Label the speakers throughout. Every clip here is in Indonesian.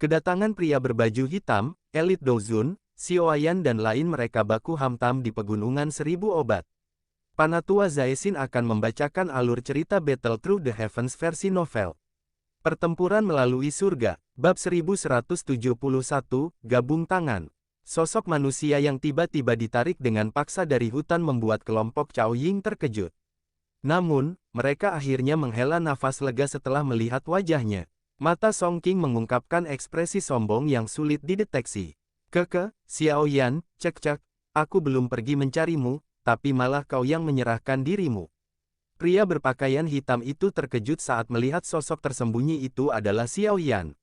Speaker 1: Kedatangan pria berbaju hitam, elit Dozun, Xiaoyan dan lain mereka baku hantam di pegunungan seribu obat. Panatua Zaesin akan membacakan alur cerita Battle Through the Heavens versi novel. Pertempuran melalui surga, bab 1171, gabung tangan. Sosok manusia yang tiba-tiba ditarik dengan paksa dari hutan membuat kelompok Cao Ying terkejut. Namun, mereka akhirnya menghela nafas lega setelah melihat wajahnya. Mata Song King mengungkapkan ekspresi sombong yang sulit dideteksi. Keke, Xiaoyan, cek-cek, aku belum pergi mencarimu, tapi malah kau yang menyerahkan dirimu. Pria berpakaian hitam itu terkejut saat melihat sosok tersembunyi itu adalah Xiaoyan.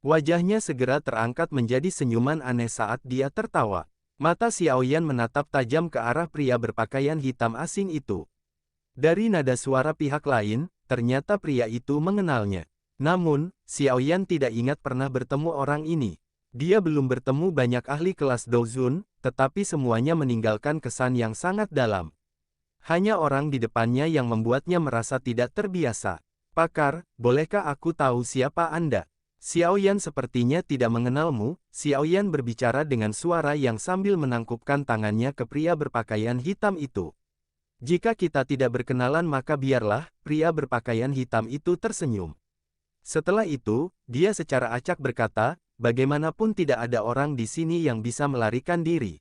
Speaker 1: Wajahnya segera terangkat menjadi senyuman aneh saat dia tertawa. Mata Xiaoyan menatap tajam ke arah pria berpakaian hitam asing itu. Dari nada suara pihak lain, ternyata pria itu mengenalnya. Namun, Xiaoyan tidak ingat pernah bertemu orang ini. Dia belum bertemu banyak ahli kelas Dozun, tetapi semuanya meninggalkan kesan yang sangat dalam. Hanya orang di depannya yang membuatnya merasa tidak terbiasa. Pakar, bolehkah aku tahu siapa Anda? Xiaoyan sepertinya tidak mengenalmu. Xiaoyan berbicara dengan suara yang sambil menangkupkan tangannya ke pria berpakaian hitam itu. Jika kita tidak berkenalan maka biarlah, pria berpakaian hitam itu tersenyum. Setelah itu, dia secara acak berkata, bagaimanapun tidak ada orang di sini yang bisa melarikan diri.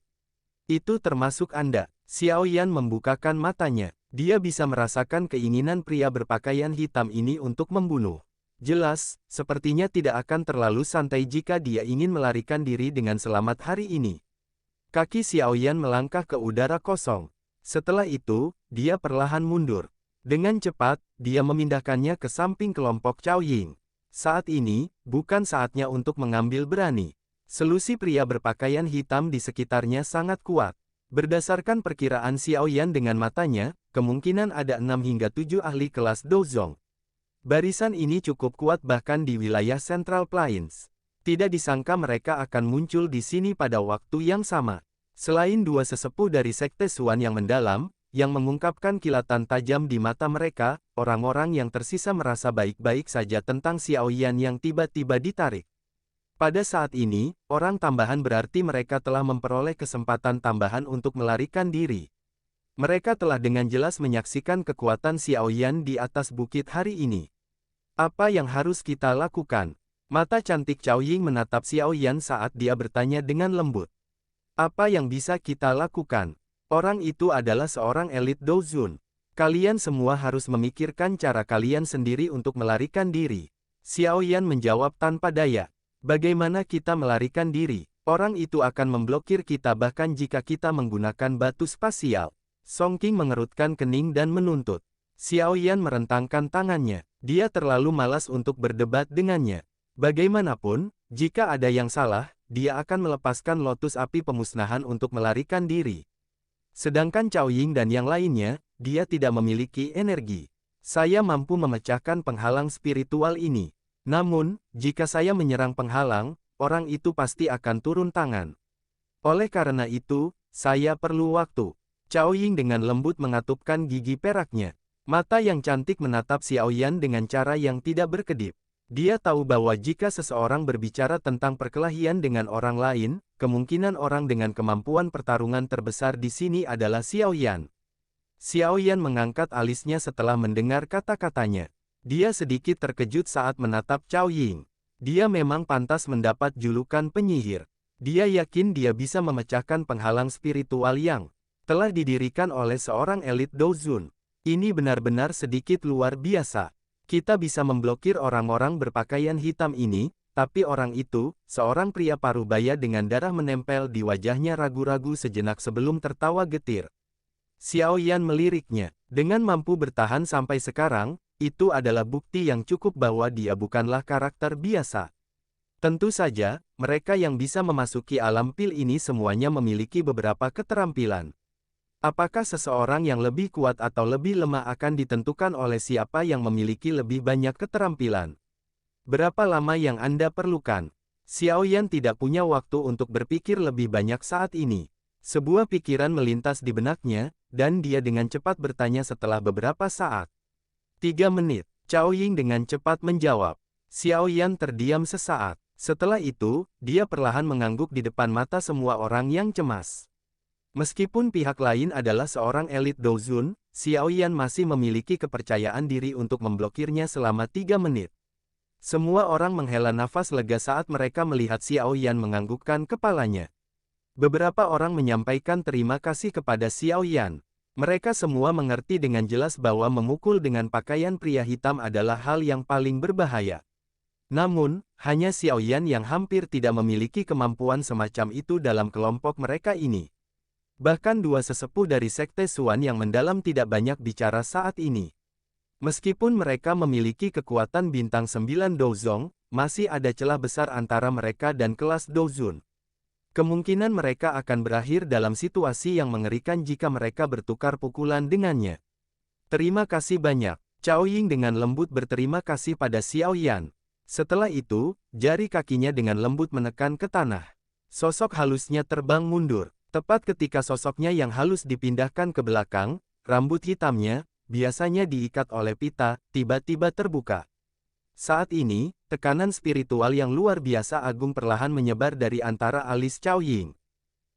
Speaker 1: Itu termasuk Anda. Xiaoyan membukakan matanya. Dia bisa merasakan keinginan pria berpakaian hitam ini untuk membunuh. Jelas, sepertinya tidak akan terlalu santai jika dia ingin melarikan diri dengan selamat hari ini. Kaki Xiaoyan melangkah ke udara kosong. Setelah itu, dia perlahan mundur. Dengan cepat, dia memindahkannya ke samping kelompok Cao Ying. Saat ini, bukan saatnya untuk mengambil berani. Selusi pria berpakaian hitam di sekitarnya sangat kuat. Berdasarkan perkiraan Xiaoyan dengan matanya, kemungkinan ada 6 hingga 7 ahli kelas Dozong. Barisan ini cukup kuat bahkan di wilayah Central Plains. Tidak disangka mereka akan muncul di sini pada waktu yang sama. Selain dua sesepuh dari Sekte Xuan yang mendalam, yang mengungkapkan kilatan tajam di mata mereka, orang-orang yang tersisa merasa baik-baik saja tentang Xiaoyan yang tiba-tiba ditarik. Pada saat ini, orang tambahan berarti mereka telah memperoleh kesempatan tambahan untuk melarikan diri. Mereka telah dengan jelas menyaksikan kekuatan Xiaoyan di atas bukit hari ini. Apa yang harus kita lakukan? Mata cantik Cao Ying menatap Xiaoyan saat dia bertanya dengan lembut. Apa yang bisa kita lakukan? Orang itu adalah seorang elit Dozun. Kalian semua harus memikirkan cara kalian sendiri untuk melarikan diri. Xiaoyan menjawab tanpa daya. Bagaimana kita melarikan diri? Orang itu akan memblokir kita bahkan jika kita menggunakan batu spasial. Song King mengerutkan kening dan menuntut. Xiaoyan merentangkan tangannya. Dia terlalu malas untuk berdebat dengannya. Bagaimanapun, jika ada yang salah, dia akan melepaskan lotus api pemusnahan untuk melarikan diri. Sedangkan Cao Ying dan yang lainnya, dia tidak memiliki energi. Saya mampu memecahkan penghalang spiritual ini. Namun, jika saya menyerang penghalang, orang itu pasti akan turun tangan. Oleh karena itu, saya perlu waktu. Cao Ying dengan lembut mengatupkan gigi peraknya. Mata yang cantik menatap Xiaoyan dengan cara yang tidak berkedip. Dia tahu bahwa jika seseorang berbicara tentang perkelahian dengan orang lain, kemungkinan orang dengan kemampuan pertarungan terbesar di sini adalah Xiaoyan. Xiaoyan mengangkat alisnya setelah mendengar kata-katanya. Dia sedikit terkejut saat menatap Cao Ying. Dia memang pantas mendapat julukan penyihir. Dia yakin dia bisa memecahkan penghalang spiritual yang telah didirikan oleh seorang elit Dozun. Ini benar-benar sedikit luar biasa. Kita bisa memblokir orang-orang berpakaian hitam ini, tapi orang itu, seorang pria parubaya dengan darah menempel di wajahnya ragu-ragu sejenak sebelum tertawa getir. Xiaoyan meliriknya. Dengan mampu bertahan sampai sekarang, itu adalah bukti yang cukup bahwa dia bukanlah karakter biasa. Tentu saja, mereka yang bisa memasuki alam pil ini semuanya memiliki beberapa keterampilan. Apakah seseorang yang lebih kuat atau lebih lemah akan ditentukan oleh siapa yang memiliki lebih banyak keterampilan? Berapa lama yang Anda perlukan? Xiaoyan tidak punya waktu untuk berpikir lebih banyak saat ini. Sebuah pikiran melintas di benaknya, dan dia dengan cepat bertanya setelah beberapa saat. 3 menit, Cao Ying dengan cepat menjawab. Xiaoyan terdiam sesaat. Setelah itu, dia perlahan mengangguk di depan mata semua orang yang cemas. Meskipun pihak lain adalah seorang elit Douzun, Xiao Yan masih memiliki kepercayaan diri untuk memblokirnya selama 3 menit. Semua orang menghela nafas lega saat mereka melihat Xiao Yan menganggukkan kepalanya. Beberapa orang menyampaikan terima kasih kepada Xiao Yan. Mereka semua mengerti dengan jelas bahwa memukul dengan pakaian pria hitam adalah hal yang paling berbahaya. Namun, hanya Xiao Yan yang hampir tidak memiliki kemampuan semacam itu dalam kelompok mereka ini. Bahkan dua sesepuh dari Sekte Xuan yang mendalam tidak banyak bicara saat ini. Meskipun mereka memiliki kekuatan bintang 9 Douzong, masih ada celah besar antara mereka dan kelas Douzun. Kemungkinan mereka akan berakhir dalam situasi yang mengerikan jika mereka bertukar pukulan dengannya. Terima kasih banyak. Cao Ying dengan lembut berterima kasih pada Xiao Yan. Setelah itu, jari kakinya dengan lembut menekan ke tanah. Sosok halusnya terbang mundur. Tepat ketika sosoknya yang halus dipindahkan ke belakang, rambut hitamnya, biasanya diikat oleh pita, tiba-tiba terbuka. Saat ini, tekanan spiritual yang luar biasa agung perlahan menyebar dari antara alis Cao Ying.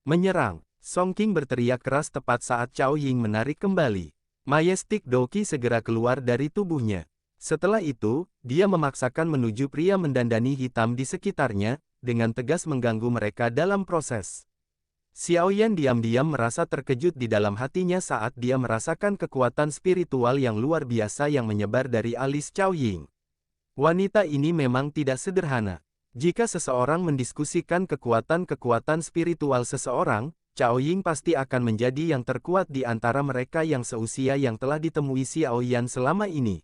Speaker 1: Menyerang, Song Qing berteriak keras tepat saat Cao Ying menarik kembali. Majestic Doqi segera keluar dari tubuhnya. Setelah itu, dia memaksakan menuju pria mendandani hitam di sekitarnya, dengan tegas mengganggu mereka dalam proses. Xiao Yan diam-diam merasa terkejut di dalam hatinya saat dia merasakan kekuatan spiritual yang luar biasa yang menyebar dari alis Cao Ying. Wanita ini memang tidak sederhana. Jika seseorang mendiskusikan kekuatan-kekuatan spiritual seseorang, Cao Ying pasti akan menjadi yang terkuat di antara mereka yang seusia yang telah ditemui Xiao Yan selama ini.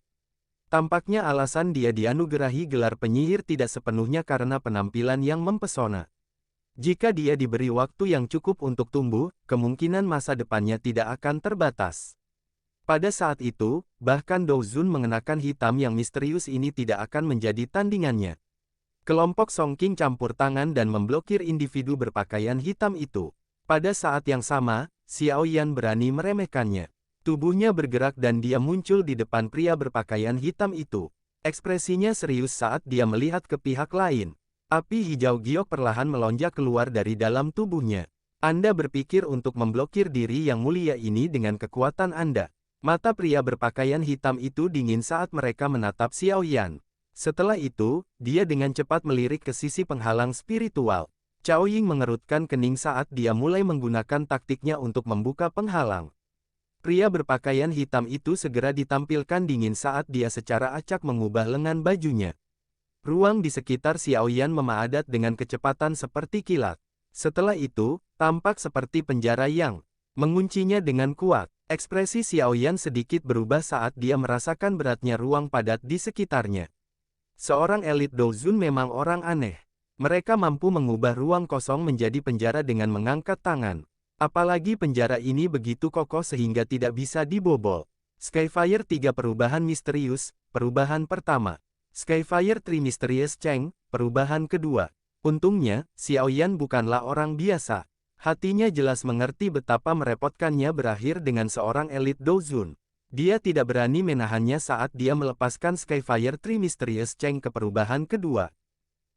Speaker 1: Tampaknya alasan dia dianugerahi gelar penyihir tidak sepenuhnya karena penampilan yang mempesona. Jika dia diberi waktu yang cukup untuk tumbuh, kemungkinan masa depannya tidak akan terbatas. Pada saat itu, bahkan Douzun mengenakan hitam yang misterius ini tidak akan menjadi tandingannya. Kelompok Song Qing campur tangan dan memblokir individu berpakaian hitam itu. Pada saat yang sama, Xiao Yan berani meremehkannya. Tubuhnya bergerak dan dia muncul di depan pria berpakaian hitam itu. Ekspresinya serius saat dia melihat ke pihak lain. Api hijau giok perlahan melonjak keluar dari dalam tubuhnya. Anda berpikir untuk memblokir diri yang mulia ini dengan kekuatan Anda. Mata pria berpakaian hitam itu dingin saat mereka menatap Xiao Yan. Setelah itu, dia dengan cepat melirik ke sisi penghalang spiritual. Cao Ying mengerutkan kening saat dia mulai menggunakan taktiknya untuk membuka penghalang. Pria berpakaian hitam itu segera ditampilkan dingin saat dia secara acak mengubah lengan bajunya. Ruang di sekitar Xiao Yan memaadat dengan kecepatan seperti kilat. Setelah itu, tampak seperti penjara yang menguncinya dengan kuat. Ekspresi Xiao Yan sedikit berubah saat dia merasakan beratnya ruang padat di sekitarnya. Seorang elit Douzun memang orang aneh. Mereka mampu mengubah ruang kosong menjadi penjara dengan mengangkat tangan. Apalagi penjara ini begitu kokoh sehingga tidak bisa dibobol. Skyfire 3 perubahan misterius, perubahan pertama. Skyfire 3 Mysterious Cheng, perubahan kedua. Untungnya, Xiao Yan bukanlah orang biasa. Hatinya jelas mengerti betapa merepotkannya berakhir dengan seorang elit Douzun. Dia tidak berani menahannya saat dia melepaskan Skyfire 3 Mysterious Cheng ke perubahan kedua.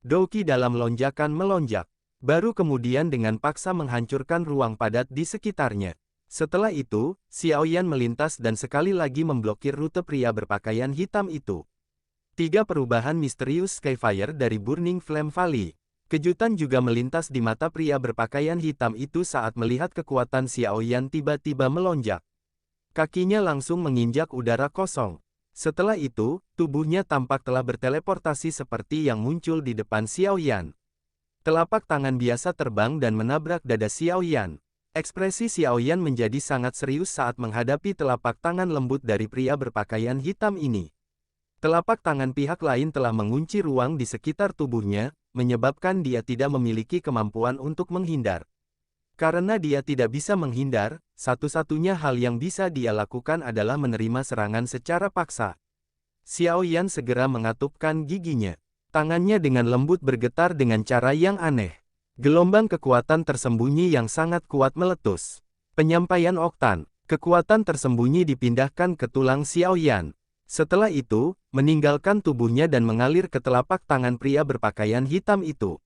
Speaker 1: Doqi dalam lonjakan melonjak. Baru kemudian dengan paksa menghancurkan ruang padat di sekitarnya. Setelah itu, Xiao Yan melintas dan sekali lagi memblokir rute pria berpakaian hitam itu. 3 perubahan misterius Skyfire dari Burning Flame Valley. Kejutan juga melintas di mata pria berpakaian hitam itu saat melihat kekuatan Xiao Yan tiba-tiba melonjak. Kakinya langsung menginjak udara kosong. Setelah itu, tubuhnya tampak telah berteleportasi seperti yang muncul di depan Xiao Yan. Telapak tangan biasa terbang dan menabrak dada Xiao Yan. Ekspresi Xiao Yan menjadi sangat serius saat menghadapi telapak tangan lembut dari pria berpakaian hitam ini. Telapak tangan pihak lain telah mengunci ruang di sekitar tubuhnya, menyebabkan dia tidak memiliki kemampuan untuk menghindar. Karena dia tidak bisa menghindar, satu-satunya hal yang bisa dia lakukan adalah menerima serangan secara paksa. Xiao Yan segera mengatupkan giginya. Tangannya dengan lembut bergetar dengan cara yang aneh. Gelombang kekuatan tersembunyi yang sangat kuat meletus. Penyampaian Oktan. Kekuatan tersembunyi dipindahkan ke tulang Xiao Yan. Setelah itu, meninggalkan tubuhnya dan mengalir ke telapak tangan pria berpakaian hitam itu.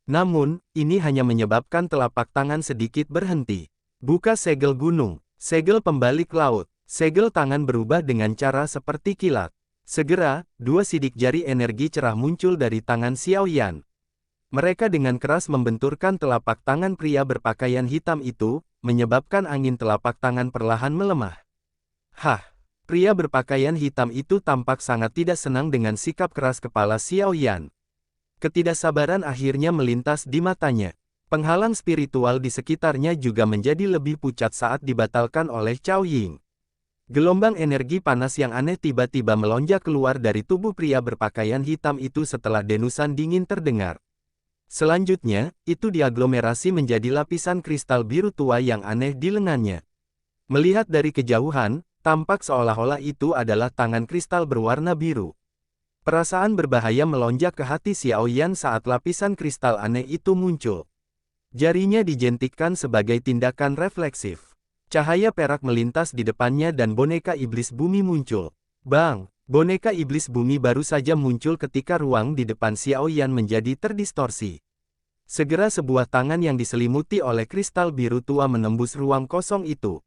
Speaker 1: Namun, ini hanya menyebabkan telapak tangan sedikit berhenti. Buka segel gunung, segel pembalik laut, segel tangan berubah dengan cara seperti kilat. Segera, dua sidik jari energi cerah muncul dari tangan Xiao Yan. Mereka dengan keras membenturkan telapak tangan pria berpakaian hitam itu, menyebabkan angin telapak tangan perlahan melemah. Hah! Pria berpakaian hitam itu tampak sangat tidak senang dengan sikap keras kepala Xiao Yan. Ketidaksabaran akhirnya melintas di matanya. Penghalang spiritual di sekitarnya juga menjadi lebih pucat saat dibatalkan oleh Cao Ying. Gelombang energi panas yang aneh tiba-tiba melonjak keluar dari tubuh pria berpakaian hitam itu setelah denusan dingin terdengar. Selanjutnya, itu diaglomerasi menjadi lapisan kristal biru tua yang aneh di lengannya. Melihat dari kejauhan, tampak seolah-olah itu adalah tangan kristal berwarna biru. Perasaan berbahaya melonjak ke hati Xiao Yan saat lapisan kristal aneh itu muncul. Jarinya dijentikkan sebagai tindakan refleksif. Cahaya perak melintas di depannya dan boneka iblis bumi muncul. Bang! Boneka iblis bumi baru saja muncul ketika ruang di depan Xiao Yan menjadi terdistorsi. Segera sebuah tangan yang diselimuti oleh kristal biru tua menembus ruang kosong itu.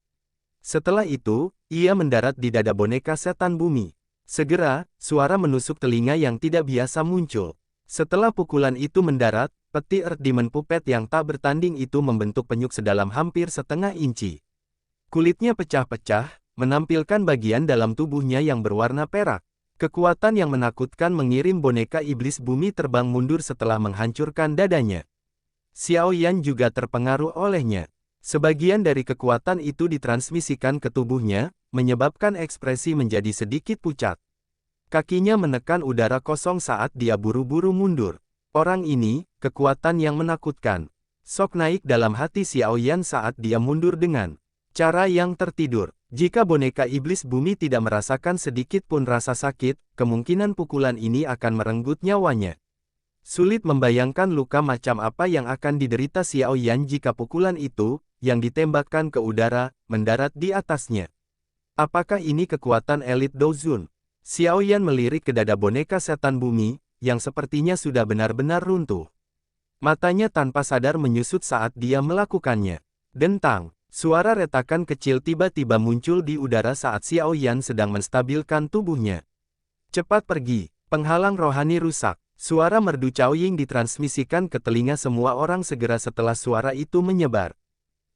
Speaker 1: Setelah itu, ia mendarat di dada boneka setan bumi. Segera, suara menusuk telinga yang tidak biasa muncul. Setelah pukulan itu mendarat, peti Earth Demon Puppet yang tak bertanding itu membentuk penyuk sedalam hampir setengah inci. Kulitnya pecah-pecah, menampilkan bagian dalam tubuhnya yang berwarna perak. Kekuatan yang menakutkan mengirim boneka iblis bumi terbang mundur setelah menghancurkan dadanya. Xiao Yan juga terpengaruh olehnya. Sebagian dari kekuatan itu ditransmisikan ke tubuhnya, menyebabkan ekspresi menjadi sedikit pucat. Kakinya menekan udara kosong saat dia buru-buru mundur. Orang ini, kekuatan yang menakutkan. Sok naik dalam hati Xiao Yan saat dia mundur dengan cara yang tertidur. Jika boneka iblis bumi tidak merasakan sedikit pun rasa sakit, kemungkinan pukulan ini akan merenggut nyawanya. Sulit membayangkan luka macam apa yang akan diderita Xiao Yan jika pukulan itu, yang ditembakkan ke udara, mendarat di atasnya. Apakah ini kekuatan elit Douzun? Xiao Yan melirik ke dada boneka setan bumi, yang sepertinya sudah benar-benar runtuh. Matanya tanpa sadar menyusut saat dia melakukannya. Dentang! Suara retakan kecil tiba-tiba muncul di udara saat Xiao Yan sedang menstabilkan tubuhnya. Cepat pergi, penghalang rohani rusak. Suara merdu Cao Ying ditransmisikan ke telinga semua orang segera setelah suara itu menyebar.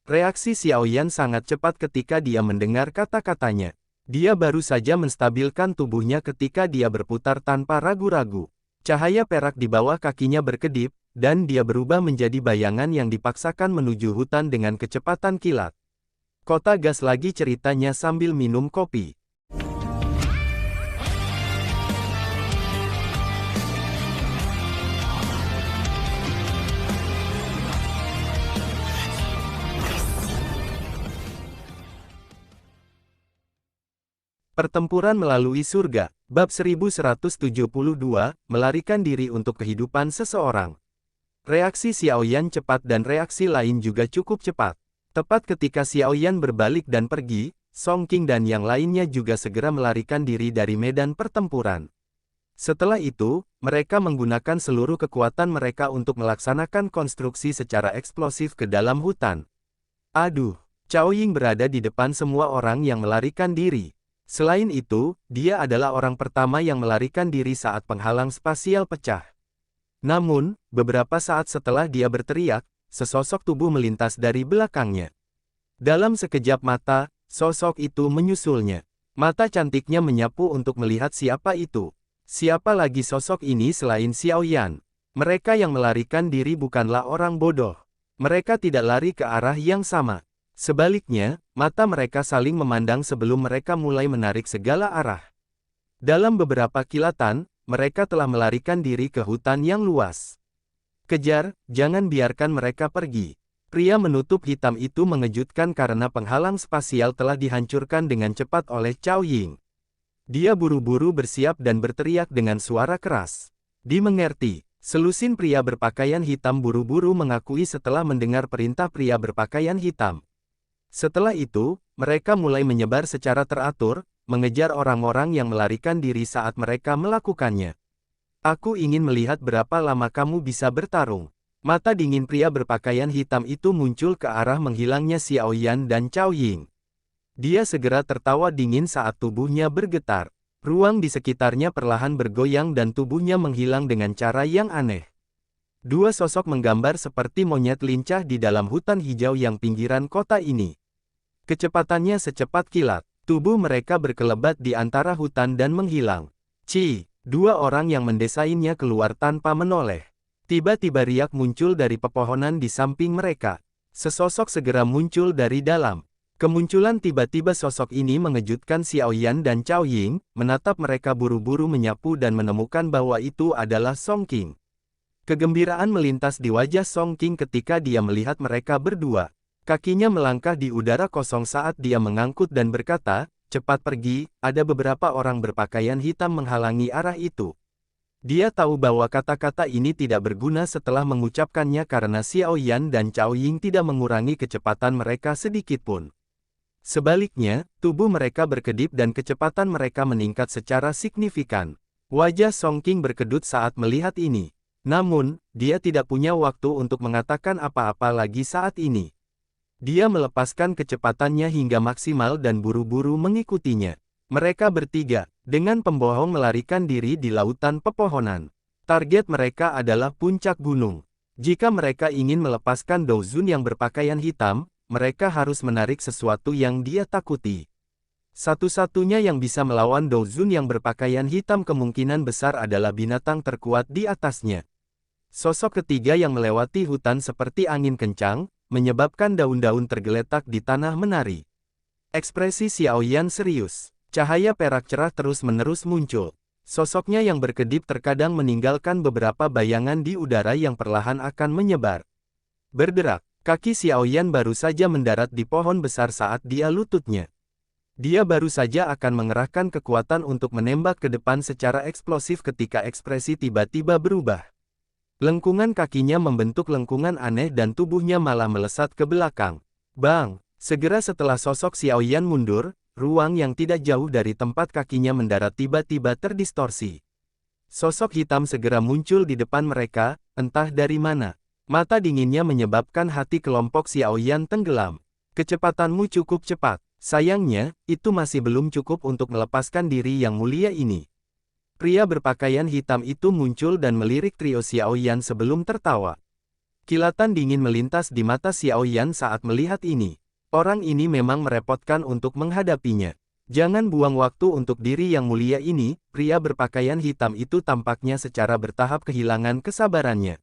Speaker 1: Reaksi Xiao Yan sangat cepat ketika dia mendengar kata-katanya. Dia baru saja menstabilkan tubuhnya ketika dia berputar tanpa ragu-ragu. Cahaya perak di bawah kakinya berkedip, dan dia berubah menjadi bayangan yang dipaksakan menuju hutan dengan kecepatan kilat. Kota gas lagi ceritanya sambil minum kopi. Pertempuran melalui surga, bab 1172, melarikan diri untuk kehidupan seseorang. Reaksi Xiao Yan cepat dan reaksi lain juga cukup cepat. Tepat ketika Xiao Yan berbalik dan pergi, Song Qing dan yang lainnya juga segera melarikan diri dari medan pertempuran. Setelah itu, mereka menggunakan seluruh kekuatan mereka untuk melaksanakan konstruksi secara eksplosif ke dalam hutan. Aduh, Cao Ying berada di depan semua orang yang melarikan diri. Selain itu, dia adalah orang pertama yang melarikan diri saat penghalang spasial pecah. Namun, beberapa saat setelah dia berteriak, sesosok tubuh melintas dari belakangnya. Dalam sekejap mata, sosok itu menyusulnya. Mata cantiknya menyapu untuk melihat siapa itu. Siapa lagi sosok ini selain Xiao Yan? Mereka yang melarikan diri bukanlah orang bodoh. Mereka tidak lari ke arah yang sama. Sebaliknya, mata mereka saling memandang sebelum mereka mulai menarik segala arah. Dalam beberapa kilatan, mereka telah melarikan diri ke hutan yang luas. Kejar, jangan biarkan mereka pergi. Pria menutup hitam itu mengejutkan karena penghalang spasial telah dihancurkan dengan cepat oleh Cao Ying. Dia buru-buru bersiap dan berteriak dengan suara keras. Dimengerti. Selusin pria berpakaian hitam buru-buru mengakui setelah mendengar perintah pria berpakaian hitam. Setelah itu, mereka mulai menyebar secara teratur, mengejar orang-orang yang melarikan diri saat mereka melakukannya. Aku ingin melihat berapa lama kamu bisa bertarung. Mata dingin pria berpakaian hitam itu muncul ke arah menghilangnya Xiao Yan dan Cao Ying. Dia segera tertawa dingin saat tubuhnya bergetar. Ruang di sekitarnya perlahan bergoyang dan tubuhnya menghilang dengan cara yang aneh. Dua sosok menggambar seperti monyet lincah di dalam hutan hijau yang pinggiran kota ini. Kecepatannya secepat kilat. Tubuh mereka berkelebat di antara hutan dan menghilang. Dua orang yang mendesainnya keluar tanpa menoleh. Tiba-tiba riak muncul dari pepohonan di samping mereka. Sesosok segera muncul dari dalam. Kemunculan tiba-tiba sosok ini mengejutkan Xiao Yan dan Cao Ying, menatap mereka buru-buru menyapu dan menemukan bahwa itu adalah Song Qing. Kegembiraan melintas di wajah Song Qing ketika dia melihat mereka berdua. Kakinya melangkah di udara kosong saat dia mengangkut dan berkata, "Cepat pergi, ada beberapa orang berpakaian hitam menghalangi arah itu." Dia tahu bahwa kata-kata ini tidak berguna setelah mengucapkannya karena Xiao Yan dan Cao Ying tidak mengurangi kecepatan mereka sedikitpun. Sebaliknya, tubuh mereka berkedip dan kecepatan mereka meningkat secara signifikan. Wajah Song Qing berkedut saat melihat ini. Namun, dia tidak punya waktu untuk mengatakan apa-apa lagi saat ini. Dia melepaskan kecepatannya hingga maksimal dan buru-buru mengikutinya. Mereka bertiga, dengan pembohong melarikan diri di lautan pepohonan. Target mereka adalah puncak gunung. Jika mereka ingin melepaskan Dou Zun yang berpakaian hitam, mereka harus menarik sesuatu yang dia takuti. Satu-satunya yang bisa melawan Dou Zun yang berpakaian hitam kemungkinan besar adalah binatang terkuat di atasnya. Sosok ketiga yang melewati hutan seperti angin kencang, menyebabkan daun-daun tergeletak di tanah menari. Ekspresi Xiao Yan serius. Cahaya perak cerah terus-menerus muncul. Sosoknya yang berkedip terkadang meninggalkan beberapa bayangan di udara yang perlahan akan menyebar. Berderak, kaki Xiao Yan baru saja mendarat di pohon besar saat dia lututnya. Dia baru saja akan mengerahkan kekuatan untuk menembak ke depan secara eksplosif ketika ekspresi tiba-tiba berubah. Lengkungan kakinya membentuk lengkungan aneh dan tubuhnya malah melesat ke belakang. Bang! Segera setelah sosok Xiao Yan mundur, ruang yang tidak jauh dari tempat kakinya mendarat tiba-tiba terdistorsi. Sosok hitam segera muncul di depan mereka, entah dari mana. Mata dinginnya menyebabkan hati kelompok Xiao Yan tenggelam. Kecepatanmu cukup cepat. Sayangnya, itu masih belum cukup untuk melepaskan diri yang mulia ini. Pria berpakaian hitam itu muncul dan melirik trio Xiao Yan sebelum tertawa. Kilatan dingin melintas di mata Xiao Yan saat melihat ini. Orang ini memang merepotkan untuk menghadapinya. Jangan buang waktu untuk diri yang mulia ini, pria berpakaian hitam itu tampaknya secara bertahap kehilangan kesabarannya.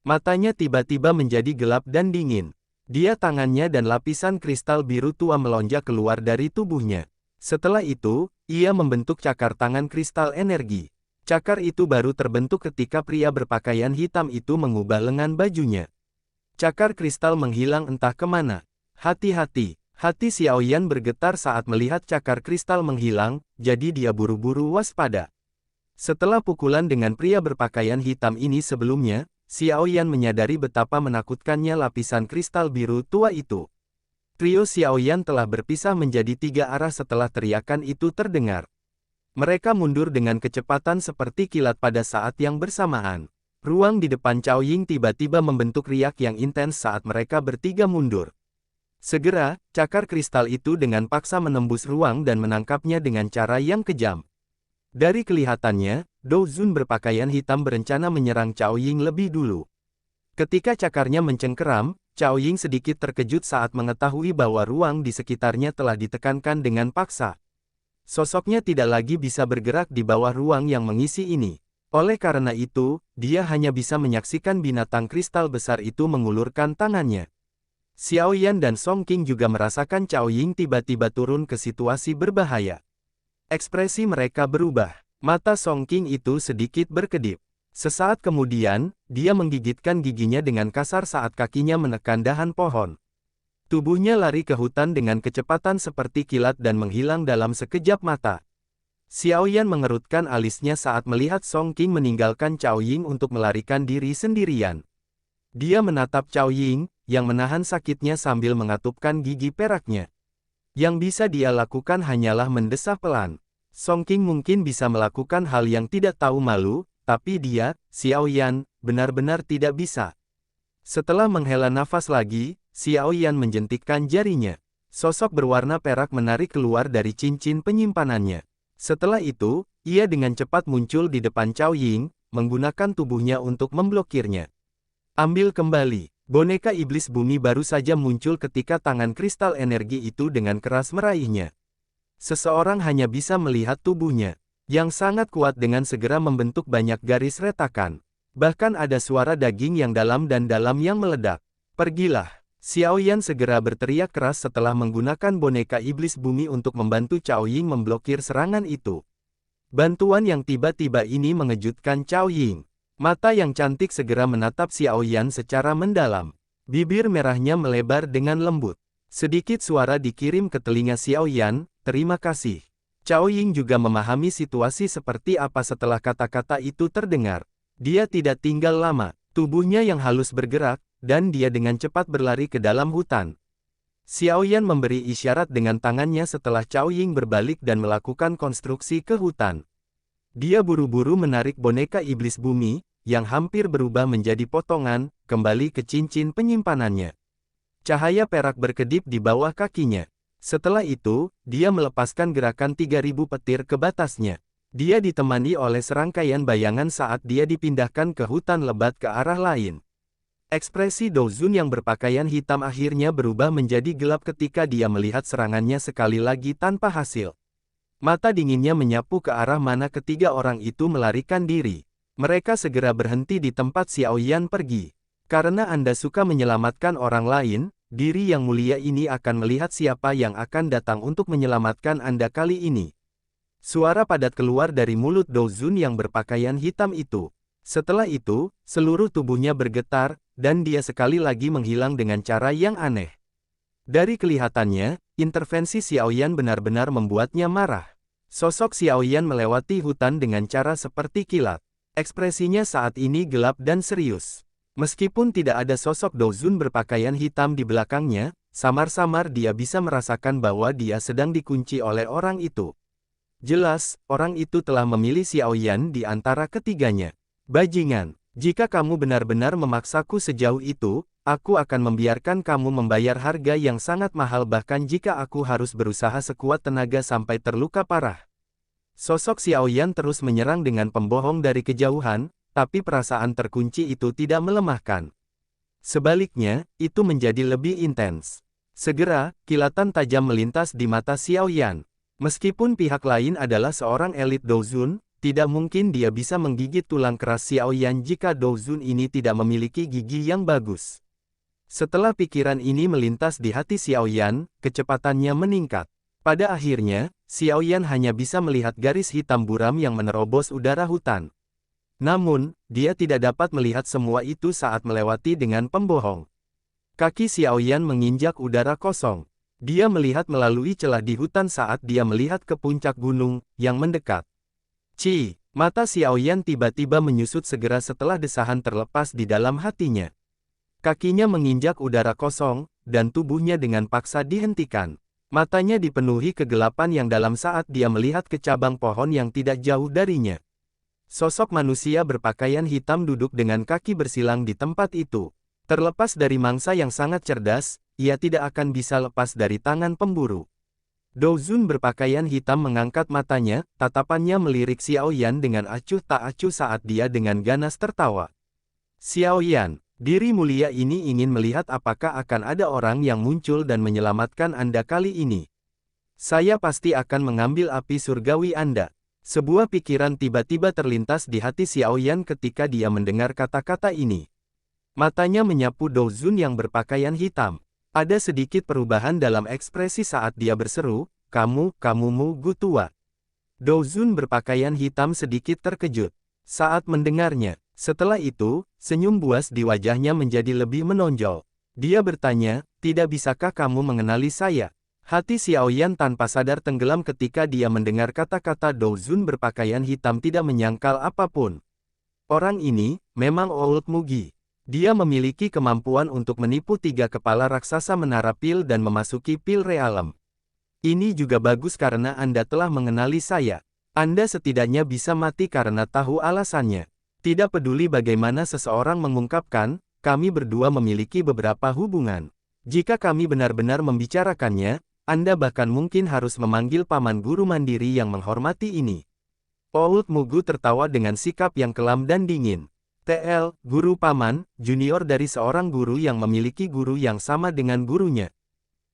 Speaker 1: Matanya tiba-tiba menjadi gelap dan dingin. Tangannya dan lapisan kristal biru tua melonjak keluar dari tubuhnya. Setelah itu, ia membentuk cakar tangan kristal energi. Cakar itu baru terbentuk ketika pria berpakaian hitam itu mengubah lengan bajunya. Cakar kristal menghilang entah kemana. Hati-hati, hati Xiao Yan bergetar saat melihat cakar kristal menghilang, jadi dia buru-buru waspada. Setelah pukulan dengan pria berpakaian hitam ini sebelumnya, Xiao Yan menyadari betapa menakutkannya lapisan kristal biru tua itu. Trio Xiao Yan telah berpisah menjadi tiga arah setelah teriakan itu terdengar. Mereka mundur dengan kecepatan seperti kilat pada saat yang bersamaan. Ruang di depan Cao Ying tiba-tiba membentuk riak yang intens saat mereka bertiga mundur. Segera, cakar kristal itu dengan paksa menembus ruang dan menangkapnya dengan cara yang kejam. Dari kelihatannya, Dou Zun berpakaian hitam berencana menyerang Cao Ying lebih dulu. Ketika cakarnya mencengkeram, Cao Ying sedikit terkejut saat mengetahui bahwa ruang di sekitarnya telah ditekankan dengan paksa. Sosoknya tidak lagi bisa bergerak di bawah ruang yang mengisi ini. Oleh karena itu, dia hanya bisa menyaksikan binatang kristal besar itu mengulurkan tangannya. Xiao Yan dan Song Qing juga merasakan Cao Ying tiba-tiba turun ke situasi berbahaya. Ekspresi mereka berubah. Mata Song Qing itu sedikit berkedip. Sesaat kemudian, dia menggigitkan giginya dengan kasar saat kakinya menekan dahan pohon. Tubuhnya lari ke hutan dengan kecepatan seperti kilat dan menghilang dalam sekejap mata. Xiao Yan mengerutkan alisnya saat melihat Song Qing meninggalkan Cao Ying untuk melarikan diri sendirian. Dia menatap Cao Ying, yang menahan sakitnya sambil mengatupkan gigi peraknya. Yang bisa dia lakukan hanyalah mendesah pelan. Song King mungkin bisa melakukan hal yang tidak tahu malu, tapi dia, Xiao Yan, benar-benar tidak bisa. Setelah menghela nafas lagi, Xiao Yan menjentikkan jarinya. Sosok berwarna perak menarik keluar dari cincin penyimpanannya. Setelah itu, ia dengan cepat muncul di depan Cao Ying, menggunakan tubuhnya untuk memblokirnya. Ambil kembali. Boneka iblis bumi baru saja muncul ketika tangan kristal energi itu dengan keras meraihnya. Seseorang hanya bisa melihat tubuhnya, yang sangat kuat dengan segera membentuk banyak garis retakan. Bahkan ada suara daging yang dalam dan dalam yang meledak. Pergilah. Xiao Yan segera berteriak keras setelah menggunakan boneka iblis bumi untuk membantu Cao Ying memblokir serangan itu. Bantuan yang tiba-tiba ini mengejutkan Cao Ying. Mata yang cantik segera menatap Xiao Yan secara mendalam. Bibir merahnya melebar dengan lembut. Sedikit suara dikirim ke telinga Xiao Yan, terima kasih. Cao Ying juga memahami situasi seperti apa setelah kata-kata itu terdengar. Dia tidak tinggal lama, tubuhnya yang halus bergerak, dan dia dengan cepat berlari ke dalam hutan. Xiao Yan memberi isyarat dengan tangannya setelah Cao Ying berbalik dan melakukan konstruksi ke hutan. Dia buru-buru menarik boneka iblis bumi, yang hampir berubah menjadi potongan, kembali ke cincin penyimpanannya. Cahaya perak berkedip di bawah kakinya. Setelah itu, dia melepaskan gerakan 3000 petir ke batasnya. Dia ditemani oleh serangkaian bayangan saat dia dipindahkan ke hutan lebat ke arah lain. Ekspresi Dou Zun yang berpakaian hitam akhirnya berubah menjadi gelap ketika dia melihat serangannya sekali lagi tanpa hasil. Mata dinginnya menyapu ke arah mana ketiga orang itu melarikan diri. Mereka segera berhenti di tempat Xiao Yan pergi. Karena Anda suka menyelamatkan orang lain, diri yang mulia ini akan melihat siapa yang akan datang untuk menyelamatkan Anda kali ini. Suara padat keluar dari mulut Dou Zun yang berpakaian hitam itu. Setelah itu, seluruh tubuhnya bergetar, dan dia sekali lagi menghilang dengan cara yang aneh. Dari kelihatannya, intervensi Xiao Yan benar-benar membuatnya marah. Sosok Xiao Yan melewati hutan dengan cara seperti kilat. Ekspresinya saat ini gelap dan serius. Meskipun tidak ada sosok Dou Zun berpakaian hitam di belakangnya, samar-samar dia bisa merasakan bahwa dia sedang dikunci oleh orang itu. Jelas, orang itu telah memilih Xiao Yan di antara ketiganya. Bajingan, jika kamu benar-benar memaksaku sejauh itu, aku akan membiarkan kamu membayar harga yang sangat mahal bahkan jika aku harus berusaha sekuat tenaga sampai terluka parah. Sosok Xiao Yan terus menyerang dengan pembohong dari kejauhan, tapi perasaan terkunci itu tidak melemahkan. Sebaliknya, itu menjadi lebih intens. Segera, kilatan tajam melintas di mata Xiao Yan. Meskipun pihak lain adalah seorang elit Dou Zun, tidak mungkin dia bisa menggigit tulang keras Xiao Yan jika Dou Zun ini tidak memiliki gigi yang bagus. Setelah pikiran ini melintas di hati Xiao Yan, kecepatannya meningkat. Pada akhirnya, Xiao Yan hanya bisa melihat garis hitam buram yang menerobos udara hutan. Namun, dia tidak dapat melihat semua itu saat melewati dengan pembohong. Kaki Xiao Yan menginjak udara kosong. Dia melihat melalui celah di hutan saat dia melihat ke puncak gunung yang mendekat. Mata Xiao Yan tiba-tiba menyusut segera setelah desahan terlepas di dalam hatinya. Kakinya menginjak udara kosong, dan tubuhnya dengan paksa dihentikan. Matanya dipenuhi kegelapan yang dalam saat dia melihat ke cabang pohon yang tidak jauh darinya. Sosok manusia berpakaian hitam duduk dengan kaki bersilang di tempat itu. Terlepas dari mangsa yang sangat cerdas, ia tidak akan bisa lepas dari tangan pemburu. Dou Zun berpakaian hitam mengangkat matanya, tatapannya melirik Xiao Yan dengan acuh tak acuh saat dia dengan ganas tertawa. Xiao Yan, diri mulia ini ingin melihat apakah akan ada orang yang muncul dan menyelamatkan Anda kali ini. Saya pasti akan mengambil api surgawi Anda. Sebuah pikiran tiba-tiba terlintas di hati Xiao Yan ketika dia mendengar kata-kata ini. Matanya menyapu Dou Zun yang berpakaian hitam. Ada sedikit perubahan dalam ekspresi saat dia berseru, kamumu Gu tua. Dou Zun berpakaian hitam sedikit terkejut saat mendengarnya. Setelah itu, senyum buas di wajahnya menjadi lebih menonjol. Dia bertanya, tidak bisakah kamu mengenali saya? Hati Xiao Yan tanpa sadar tenggelam ketika dia mendengar kata-kata Dou Zun berpakaian hitam tidak menyangkal apapun. Orang ini, memang Old Mugi. Dia memiliki kemampuan untuk menipu 3 kepala raksasa menara pil dan memasuki pil realem. Ini juga bagus karena Anda telah mengenali saya. Anda setidaknya bisa mati karena tahu alasannya. Tidak peduli bagaimana seseorang mengungkapkan, kami berdua memiliki beberapa hubungan. Jika kami benar-benar membicarakannya, Anda bahkan mungkin harus memanggil paman guru mandiri yang menghormati ini. Old Mugu tertawa dengan sikap yang kelam dan dingin. TL, guru paman, junior dari seorang guru yang memiliki guru yang sama dengan gurunya.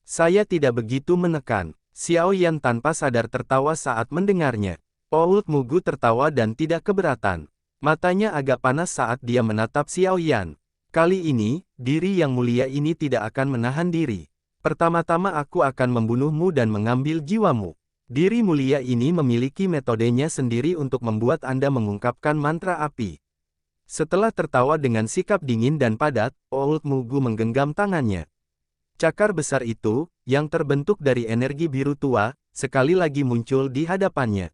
Speaker 1: Saya tidak begitu menekan. Xiao Yan tanpa sadar tertawa saat mendengarnya. Old Mugu tertawa dan tidak keberatan. Matanya agak panas saat dia menatap Xiao Yan. Kali ini, diri yang mulia ini tidak akan menahan diri. Pertama-tama aku akan membunuhmu dan mengambil jiwamu. Diri mulia ini memiliki metodenya sendiri untuk membuat Anda mengungkapkan mantra api. Setelah tertawa dengan sikap dingin dan padat, Old Mugu menggenggam tangannya. Cakar besar itu, yang terbentuk dari energi biru tua, sekali lagi muncul di hadapannya.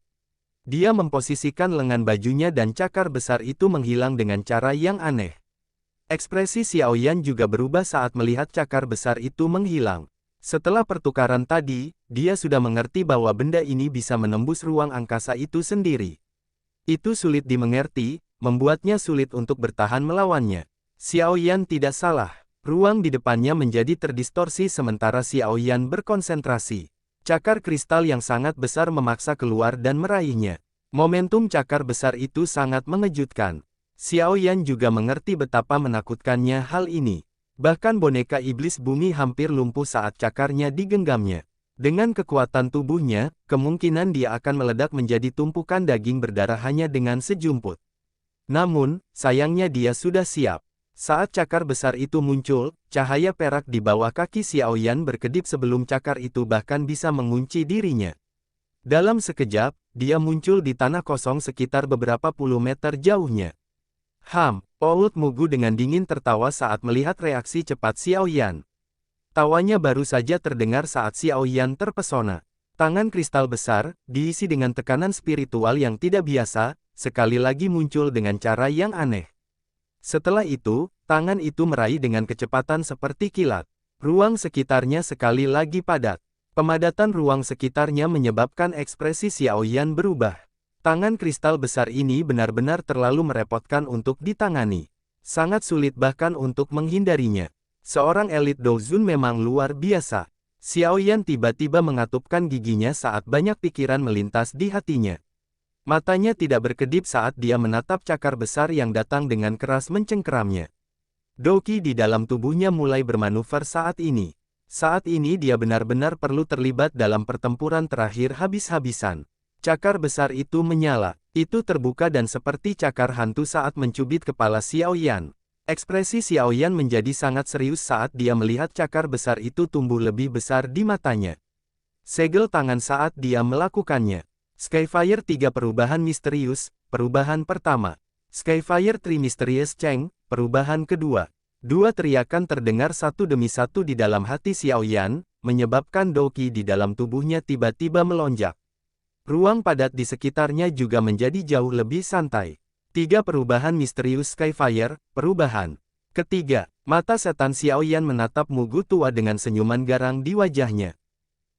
Speaker 1: Dia memposisikan lengan bajunya dan cakar besar itu menghilang dengan cara yang aneh. Ekspresi Xiao Yan juga berubah saat melihat cakar besar itu menghilang. Setelah pertukaran tadi, dia sudah mengerti bahwa benda ini bisa menembus ruang angkasa itu sendiri. Itu sulit dimengerti, membuatnya sulit untuk bertahan melawannya. Xiao Yan tidak salah. Ruang di depannya menjadi terdistorsi sementara Xiao Yan berkonsentrasi. Cakar kristal yang sangat besar memaksa keluar dan meraihnya. Momentum cakar besar itu sangat mengejutkan. Xiao Yan juga mengerti betapa menakutkannya hal ini. Bahkan boneka iblis bumi hampir lumpuh saat cakarnya digenggamnya. Dengan kekuatan tubuhnya, kemungkinan dia akan meledak menjadi tumpukan daging berdarah hanya dengan sejumput. Namun, sayangnya dia sudah siap. Saat cakar besar itu muncul, cahaya perak di bawah kaki Xiao Yan berkedip sebelum cakar itu bahkan bisa mengunci dirinya. Dalam sekejap, dia muncul di tanah kosong sekitar beberapa puluh meter jauhnya. Old Mugu dengan dingin tertawa saat melihat reaksi cepat Xiao Yan. Tawanya baru saja terdengar saat Xiao Yan terpesona. Tangan kristal besar, diisi dengan tekanan spiritual yang tidak biasa, sekali lagi muncul dengan cara yang aneh. Setelah itu, tangan itu meraih dengan kecepatan seperti kilat. Ruang sekitarnya sekali lagi padat. Pemadatan ruang sekitarnya menyebabkan ekspresi Xiao Yan berubah. Tangan kristal besar ini benar-benar terlalu merepotkan untuk ditangani. Sangat sulit bahkan untuk menghindarinya. Seorang elit Douzun memang luar biasa. Xiao Yan tiba-tiba mengatupkan giginya saat banyak pikiran melintas di hatinya. Matanya tidak berkedip saat dia menatap cakar besar yang datang dengan keras mencengkeramnya. Doki di dalam tubuhnya mulai bermanuver saat ini. Saat ini dia benar-benar perlu terlibat dalam pertempuran terakhir habis-habisan. Cakar besar itu menyala. Itu terbuka dan seperti cakar hantu saat mencubit kepala Xiao Yan. Ekspresi Xiao Yan menjadi sangat serius saat dia melihat cakar besar itu tumbuh lebih besar di matanya. Segel tangan saat dia melakukannya. Skyfire 3 perubahan misterius, perubahan pertama. Skyfire 3 Mysterious Cheng, perubahan kedua. Dua teriakan terdengar satu demi satu di dalam hati Xiao Yan, menyebabkan Doki di dalam tubuhnya tiba-tiba melonjak. Ruang padat di sekitarnya juga menjadi jauh lebih santai. 3 perubahan misterius Skyfire, perubahan. Ketiga, mata setan Xiao Yan menatap Mugu tua dengan senyuman garang di wajahnya.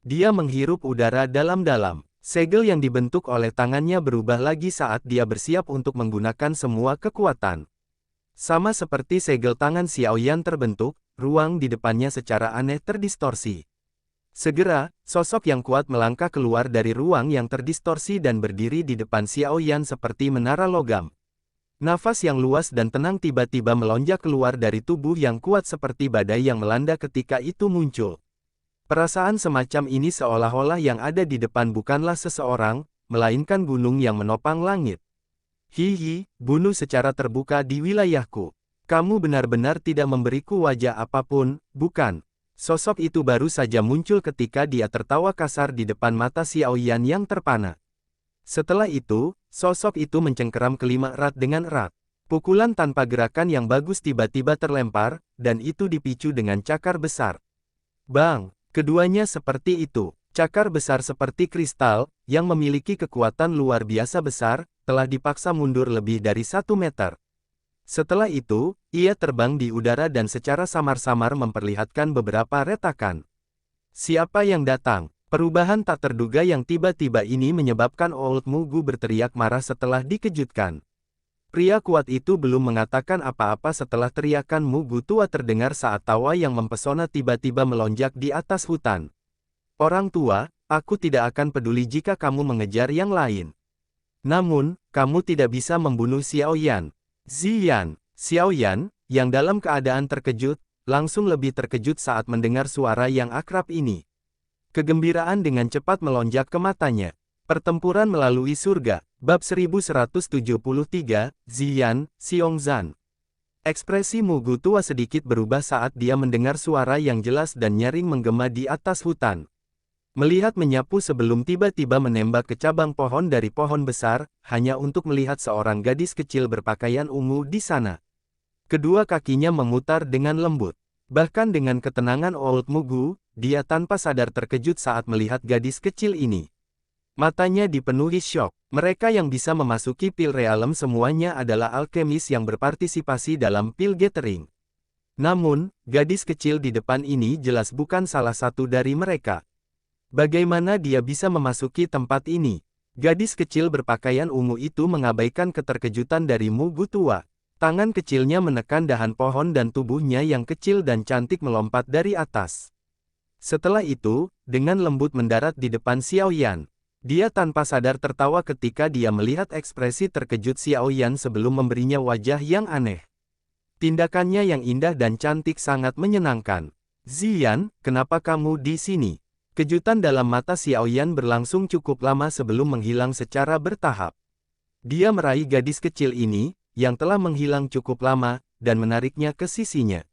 Speaker 1: Dia menghirup udara dalam-dalam. Segel yang dibentuk oleh tangannya berubah lagi saat dia bersiap untuk menggunakan semua kekuatan. Sama seperti segel tangan Xiao Yan terbentuk, ruang di depannya secara aneh terdistorsi. Segera, sosok yang kuat melangkah keluar dari ruang yang terdistorsi dan berdiri di depan Xiao Yan seperti menara logam. Nafas yang luas dan tenang tiba-tiba melonjak keluar dari tubuh yang kuat seperti badai yang melanda ketika itu muncul. Perasaan semacam ini seolah-olah yang ada di depan bukanlah seseorang, melainkan gunung yang menopang langit. Hihi, bunuh secara terbuka di wilayahku. Kamu benar-benar tidak memberiku wajah apapun, bukan? Sosok itu baru saja muncul ketika dia tertawa kasar di depan mata Xiao Yan yang terpana. Setelah itu, sosok itu mencengkeram kelima erat dengan erat. Pukulan tanpa gerakan yang bagus tiba-tiba terlempar, dan itu dipicu dengan cakar besar. Bang! Keduanya seperti itu. Cakar besar seperti kristal, yang memiliki kekuatan luar biasa besar, telah dipaksa mundur lebih dari 1 meter. Setelah itu, ia terbang di udara dan secara samar-samar memperlihatkan beberapa retakan. Siapa yang datang? Perubahan tak terduga yang tiba-tiba ini menyebabkan Old Mugu berteriak marah setelah dikejutkan. Pria kuat itu belum mengatakan apa-apa setelah teriakan Mugu tua terdengar saat tawa yang mempesona tiba-tiba melonjak di atas hutan. Orang tua, aku tidak akan peduli jika kamu mengejar yang lain. Namun, kamu tidak bisa membunuh Xiao Yan. Ziyan, Xiao Yan, yang dalam keadaan terkejut, langsung lebih terkejut saat mendengar suara yang akrab ini. Kegembiraan dengan cepat melonjak ke matanya. Pertempuran melalui surga, bab 1173, Ziyan, Xiongzan. Ekspresi Mugu tua sedikit berubah saat dia mendengar suara yang jelas dan nyaring menggema di atas hutan. Melihat menyapu sebelum tiba-tiba menembak ke cabang pohon dari pohon besar, hanya untuk melihat seorang gadis kecil berpakaian ungu di sana. Kedua kakinya memutar dengan lembut. Bahkan dengan ketenangan Old Mugu, dia tanpa sadar terkejut saat melihat gadis kecil ini. Matanya dipenuhi syok. Mereka yang bisa memasuki Pil Realem semuanya adalah alkemis yang berpartisipasi dalam Pil Gathering. Namun, gadis kecil di depan ini jelas bukan salah satu dari mereka. Bagaimana dia bisa memasuki tempat ini? Gadis kecil berpakaian ungu itu mengabaikan keterkejutan dari Mugu tua. Tangan kecilnya menekan dahan pohon dan tubuhnya yang kecil dan cantik melompat dari atas. Setelah itu, dengan lembut mendarat di depan Xiao Yan. Dia tanpa sadar tertawa ketika dia melihat ekspresi terkejut Xiao Yan sebelum memberinya wajah yang aneh. Tindakannya yang indah dan cantik sangat menyenangkan. Ziyan, kenapa kamu di sini? Kejutan dalam mata Xiao Yan berlangsung cukup lama sebelum menghilang secara bertahap. Dia meraih gadis kecil ini, yang telah menghilang cukup lama, dan menariknya ke sisinya.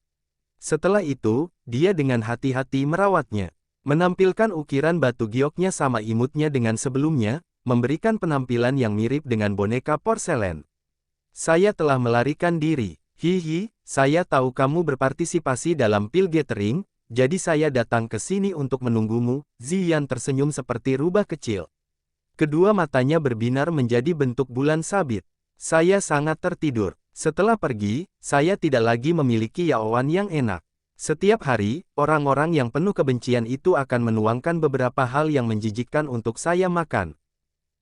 Speaker 1: Setelah itu, dia dengan hati-hati merawatnya. Menampilkan ukiran batu gioknya sama imutnya dengan sebelumnya, memberikan penampilan yang mirip dengan boneka porselen. Saya telah melarikan diri. Hihi, saya tahu kamu berpartisipasi dalam Pil Gathering, jadi saya datang ke sini untuk menunggumu. Ziyan tersenyum seperti rubah kecil. Kedua matanya berbinar menjadi bentuk bulan sabit. Saya sangat tertidur. Setelah pergi, saya tidak lagi memiliki yaoan yang enak. Setiap hari, orang-orang yang penuh kebencian itu akan menuangkan beberapa hal yang menjijikkan untuk saya makan.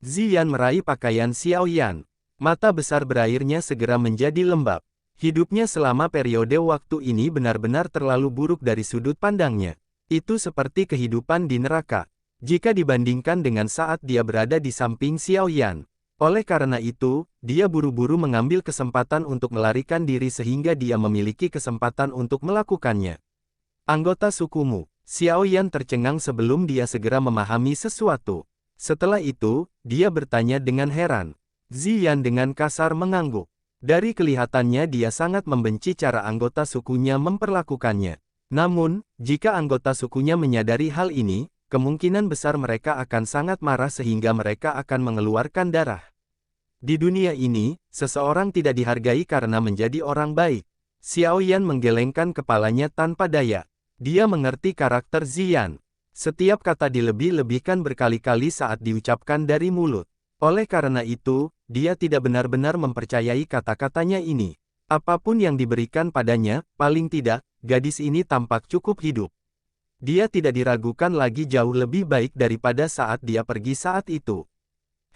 Speaker 1: Ziyan meraih pakaian Xiao Yan. Mata besar berairnya segera menjadi lembab. Hidupnya selama periode waktu ini benar-benar terlalu buruk dari sudut pandangnya. Itu seperti kehidupan di neraka. Jika dibandingkan dengan saat dia berada di samping Xiao Yan. Oleh karena itu, dia buru-buru mengambil kesempatan untuk melarikan diri sehingga dia memiliki kesempatan untuk melakukannya. Anggota sukumu, Xiao Yan tercengang sebelum dia segera memahami sesuatu. Setelah itu, dia bertanya dengan heran. Ziyan dengan kasar mengangguk. Dari kelihatannya dia sangat membenci cara anggota sukunya memperlakukannya. Namun, jika anggota sukunya menyadari hal ini, kemungkinan besar mereka akan sangat marah sehingga mereka akan mengeluarkan darah. Di dunia ini, seseorang tidak dihargai karena menjadi orang baik. Xiao Yan menggelengkan kepalanya tanpa daya. Dia mengerti karakter Ziyan. Setiap kata dilebih-lebihkan berkali-kali saat diucapkan dari mulut. Oleh karena itu, dia tidak benar-benar mempercayai kata-katanya ini. Apapun yang diberikan padanya, paling tidak, gadis ini tampak cukup hidup. Dia tidak diragukan lagi jauh lebih baik daripada saat dia pergi saat itu.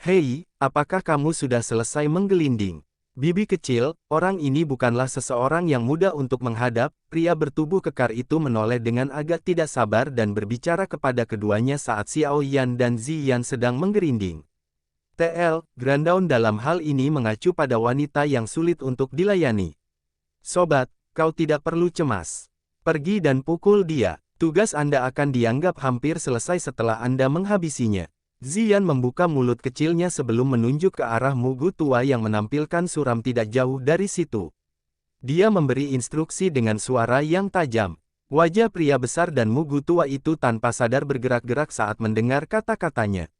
Speaker 1: Hei, apakah kamu sudah selesai menggelinding? Bibi kecil, orang ini bukanlah seseorang yang mudah untuk menghadap. Pria bertubuh kekar itu menoleh dengan agak tidak sabar dan berbicara kepada keduanya saat Xiao Yan dan Ziyan sedang menggelinding. TL, Grandaun dalam hal ini mengacu pada wanita yang sulit untuk dilayani. Sobat, kau tidak perlu cemas. Pergi dan pukul dia. Tugas Anda akan dianggap hampir selesai setelah Anda menghabisinya. Ziyan membuka mulut kecilnya sebelum menunjuk ke arah Mugu tua yang menampilkan suram tidak jauh dari situ. Dia memberi instruksi dengan suara yang tajam. Wajah pria besar dan Mugu tua itu tanpa sadar bergerak-gerak saat mendengar kata-katanya.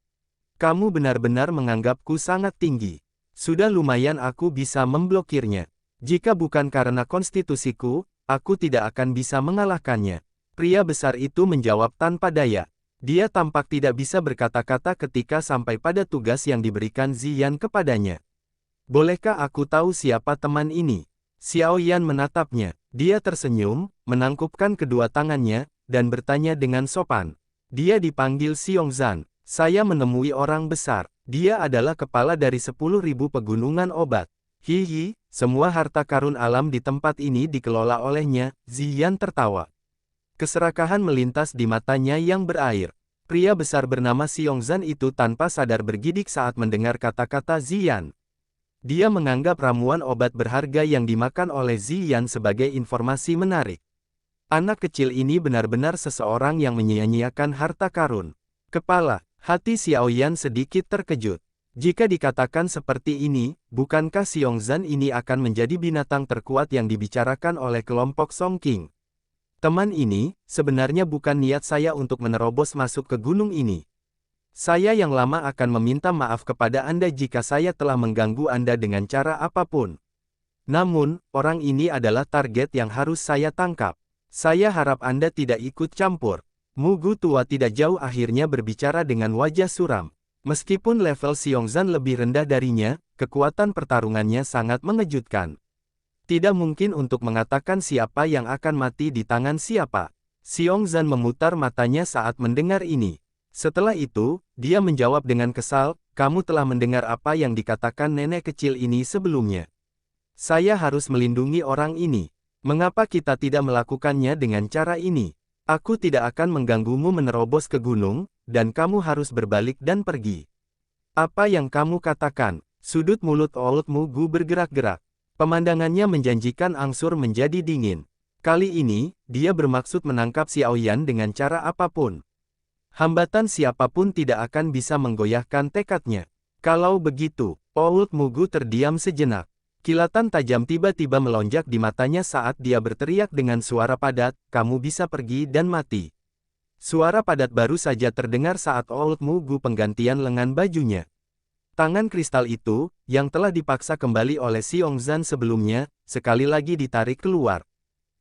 Speaker 1: Kamu benar-benar menganggapku sangat tinggi. Sudah lumayan aku bisa memblokirnya. Jika bukan karena konstitusiku, aku tidak akan bisa mengalahkannya. Pria besar itu menjawab tanpa daya. Dia tampak tidak bisa berkata-kata ketika sampai pada tugas yang diberikan Ziyan kepadanya. Bolehkah aku tahu siapa teman ini? Xiao Yan menatapnya. Dia tersenyum, menangkupkan kedua tangannya, dan bertanya dengan sopan. Dia dipanggil Xiongzan. Saya menemui orang besar. Dia adalah kepala dari 10.000 pegunungan obat. Hihi, semua harta karun alam di tempat ini dikelola olehnya, Ziyan tertawa. Keserakahan melintas di matanya yang berair. Pria besar bernama Xiongzan itu tanpa sadar bergidik saat mendengar kata-kata Ziyan. Dia menganggap ramuan obat berharga yang dimakan oleh Ziyan sebagai informasi menarik. Anak kecil ini benar-benar seseorang yang menyia-nyiakan harta karun. Kepala, hati Xiaoyan sedikit terkejut. Jika dikatakan seperti ini, bukankah Xiongzan ini akan menjadi binatang terkuat yang dibicarakan oleh kelompok Songqing? Teman ini, sebenarnya bukan niat saya untuk menerobos masuk ke gunung ini. Saya yang lama akan meminta maaf kepada Anda jika saya telah mengganggu Anda dengan cara apapun. Namun, orang ini adalah target yang harus saya tangkap. Saya harap Anda tidak ikut campur. Mugu tua tidak jauh akhirnya berbicara dengan wajah suram. Meskipun level Xiongzan lebih rendah darinya, kekuatan pertarungannya sangat mengejutkan. Tidak mungkin untuk mengatakan siapa yang akan mati di tangan siapa. Xiongzan memutar matanya saat mendengar ini. Setelah itu, dia menjawab dengan kesal, kamu telah mendengar apa yang dikatakan nenek kecil ini sebelumnya. Saya harus melindungi orang ini. Mengapa kita tidak melakukannya dengan cara ini? Aku tidak akan mengganggumu menerobos ke gunung, dan kamu harus berbalik dan pergi. Apa yang kamu katakan? Sudut mulut Old Mugu bergerak-gerak. Pemandangannya menjanjikan angsur menjadi dingin. Kali ini, dia bermaksud menangkap Xiaoyan dengan cara apapun. Hambatan siapapun tidak akan bisa menggoyahkan tekadnya. Kalau begitu, Old Mugu terdiam sejenak. Kilatan tajam tiba-tiba melonjak di matanya saat dia berteriak dengan suara padat, kamu bisa pergi dan mati. Suara padat baru saja terdengar saat Old Mugu penggantian lengan bajunya. Tangan kristal itu, yang telah dipaksa kembali oleh Xiongzan sebelumnya, sekali lagi ditarik keluar.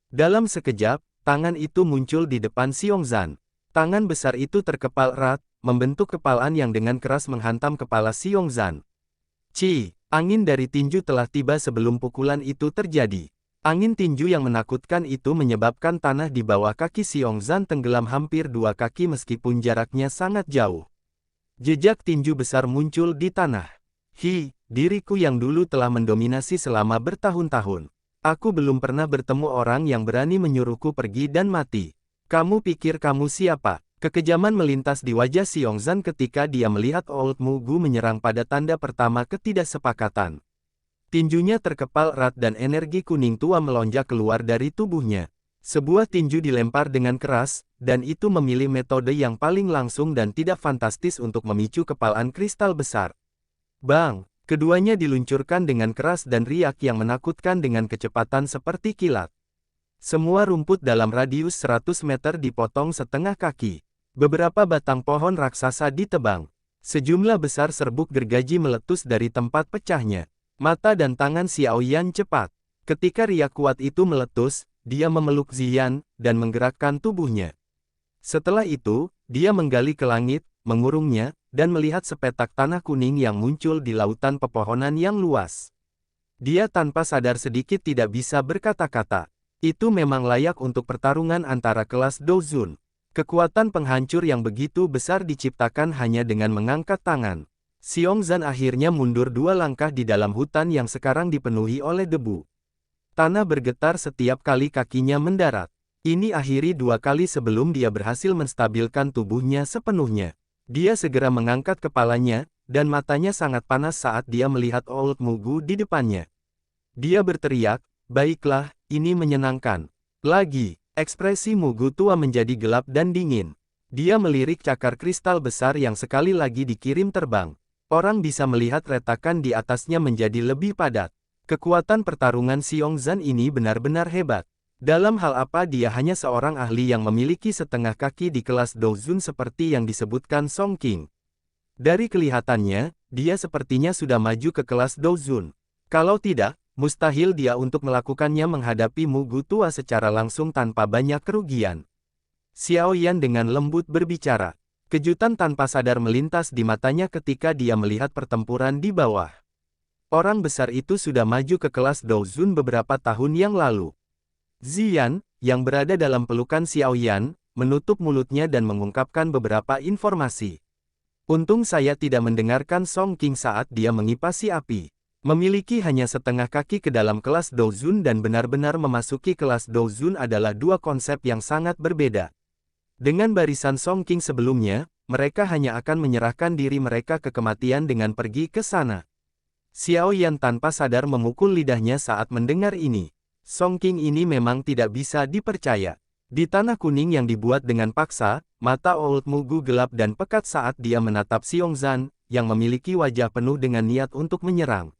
Speaker 1: Dalam sekejap, tangan itu muncul di depan Xiongzan. Tangan besar itu terkepal erat, membentuk kepalan yang dengan keras menghantam kepala Xiongzan. Angin dari tinju telah tiba sebelum pukulan itu terjadi. Angin tinju yang menakutkan itu menyebabkan tanah di bawah kaki Xiongzan tenggelam hampir 2 kaki meskipun jaraknya sangat jauh. Jejak tinju besar muncul di tanah. Diriku yang dulu telah mendominasi selama bertahun-tahun. Aku belum pernah bertemu orang yang berani menyuruhku pergi dan mati. Kamu pikir kamu siapa? Kekejaman melintas di wajah Xiongzan ketika dia melihat Old Mugu menyerang pada tanda pertama ketidaksepakatan. Tinjunya terkepal erat dan energi kuning tua melonjak keluar dari tubuhnya. Sebuah tinju dilempar dengan keras, dan itu memilih metode yang paling langsung dan tidak fantastis untuk memicu kepalan kristal besar. Bang! Keduanya diluncurkan dengan keras dan riak yang menakutkan dengan kecepatan seperti kilat. Semua rumput dalam radius 100 meter dipotong setengah kaki. Beberapa batang pohon raksasa ditebang. Sejumlah besar serbuk gergaji meletus dari tempat pecahnya. Mata dan tangan Xiaoyan cepat. Ketika riak kuat itu meletus, dia memeluk Ziyan, dan menggerakkan tubuhnya. Setelah itu, dia menggali ke langit, mengurungnya, dan melihat sepetak tanah kuning yang muncul di lautan pepohonan yang luas. Dia tanpa sadar sedikit tidak bisa berkata-kata. Itu memang layak untuk pertarungan antara kelas Dozun. Kekuatan penghancur yang begitu besar diciptakan hanya dengan mengangkat tangan. Xiongzan akhirnya mundur 2 langkah di dalam hutan yang sekarang dipenuhi oleh debu. Tanah bergetar setiap kali kakinya mendarat. Ini akhiri 2 kali sebelum dia berhasil menstabilkan tubuhnya sepenuhnya. Dia segera mengangkat kepalanya, dan matanya sangat panas saat dia melihat Old Mugu di depannya. Dia berteriak, baiklah, ini menyenangkan. Lagi. Ekspresi Mugu tua menjadi gelap dan dingin. Dia melirik cakar kristal besar yang sekali lagi dikirim terbang. Orang bisa melihat retakan di atasnya menjadi lebih padat. Kekuatan pertarungan Xiongzan ini benar-benar hebat. Dalam hal apa dia hanya seorang ahli yang memiliki setengah kaki di kelas Dozun seperti yang disebutkan Songqing. Dari kelihatannya, dia sepertinya sudah maju ke kelas Dozun. Kalau tidak, mustahil dia untuk melakukannya menghadapi Mugu tua secara langsung tanpa banyak kerugian. Xiaoyan dengan lembut berbicara. Kejutan tanpa sadar melintas di matanya ketika dia melihat pertempuran di bawah. Orang besar itu sudah maju ke kelas Dozun beberapa tahun yang lalu. Ziyan, yang berada dalam pelukan Xiaoyan, menutup mulutnya dan mengungkapkan beberapa informasi. Untung saya tidak mendengarkan Song King saat dia mengipasi api. Memiliki hanya setengah kaki ke dalam kelas Douzun dan benar-benar memasuki kelas Douzun adalah dua konsep yang sangat berbeda. Dengan barisan Song King sebelumnya, mereka hanya akan menyerahkan diri mereka ke kematian dengan pergi ke sana. Xiao Yan tanpa sadar memukul lidahnya saat mendengar ini. Song King ini memang tidak bisa dipercaya. Di tanah kuning yang dibuat dengan paksa, mata Old Mugu gelap dan pekat saat dia menatap Xiongzan, yang memiliki wajah penuh dengan niat untuk menyerang.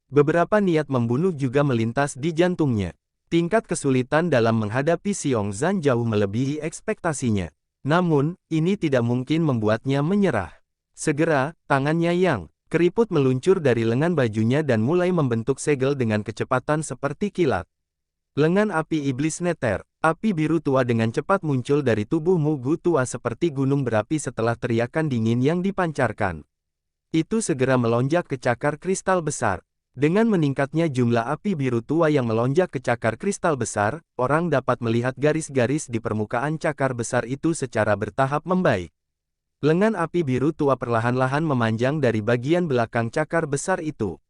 Speaker 1: Beberapa niat membunuh juga melintas di jantungnya. Tingkat kesulitan dalam menghadapi Xiongzan jauh melebihi ekspektasinya. Namun, ini tidak mungkin membuatnya menyerah. Segera, tangannya yang keriput meluncur dari lengan bajunya dan mulai membentuk segel dengan kecepatan seperti kilat. Lengan api iblis neter, api biru tua dengan cepat muncul dari tubuh Mugu tua seperti gunung berapi setelah teriakan dingin yang dipancarkan. Itu segera melonjak ke cakar kristal besar. Dengan meningkatnya jumlah api biru tua yang melonjak ke cakar kristal besar, orang dapat melihat garis-garis di permukaan cakar besar itu secara bertahap membaik. Lengan api biru tua perlahan-lahan memanjang dari bagian belakang cakar besar itu.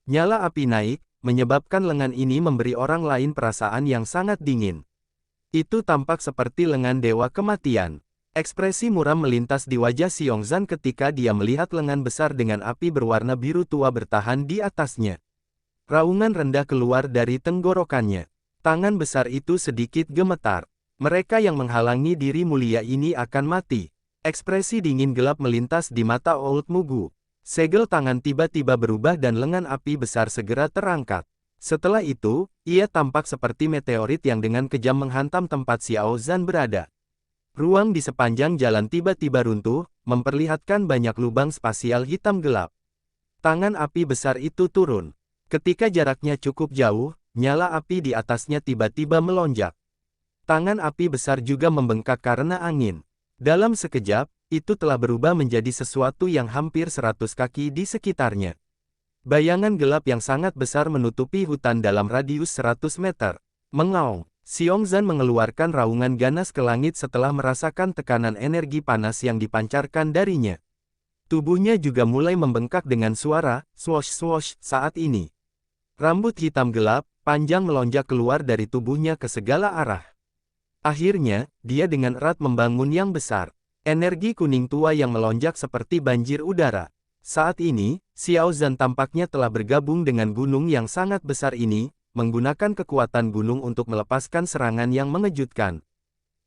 Speaker 1: Nyala api naik, menyebabkan lengan ini memberi orang lain perasaan yang sangat dingin. Itu tampak seperti lengan dewa kematian. Ekspresi muram melintas di wajah Xiongzan ketika dia melihat lengan besar dengan api berwarna biru tua bertahan di atasnya. Raungan rendah keluar dari tenggorokannya. Tangan besar itu sedikit gemetar. Mereka yang menghalangi diri mulia ini akan mati. Ekspresi dingin gelap melintas di mata Old Mugu. Segel tangan tiba-tiba berubah dan lengan api besar segera terangkat. Setelah itu, ia tampak seperti meteorit yang dengan kejam menghantam tempat Xiaozan berada. Ruang di sepanjang jalan tiba-tiba runtuh, memperlihatkan banyak lubang spasial hitam gelap. Tangan api besar itu turun. Ketika jaraknya cukup jauh, nyala api di atasnya tiba-tiba melonjak. Tangan api besar juga membengkak karena angin. Dalam sekejap, itu telah berubah menjadi sesuatu yang hampir 100 kaki di sekitarnya. Bayangan gelap yang sangat besar menutupi hutan dalam radius 100 meter. Mengaung. Xiongzan mengeluarkan raungan ganas ke langit setelah merasakan tekanan energi panas yang dipancarkan darinya. Tubuhnya juga mulai membengkak dengan suara swosh-swosh saat ini. Rambut hitam gelap, panjang melonjak keluar dari tubuhnya ke segala arah. Akhirnya, dia dengan erat membangun yang besar. Energi kuning tua yang melonjak seperti banjir udara. Saat ini, Xiaozan tampaknya telah bergabung dengan gunung yang sangat besar ini, menggunakan kekuatan gunung untuk melepaskan serangan yang mengejutkan.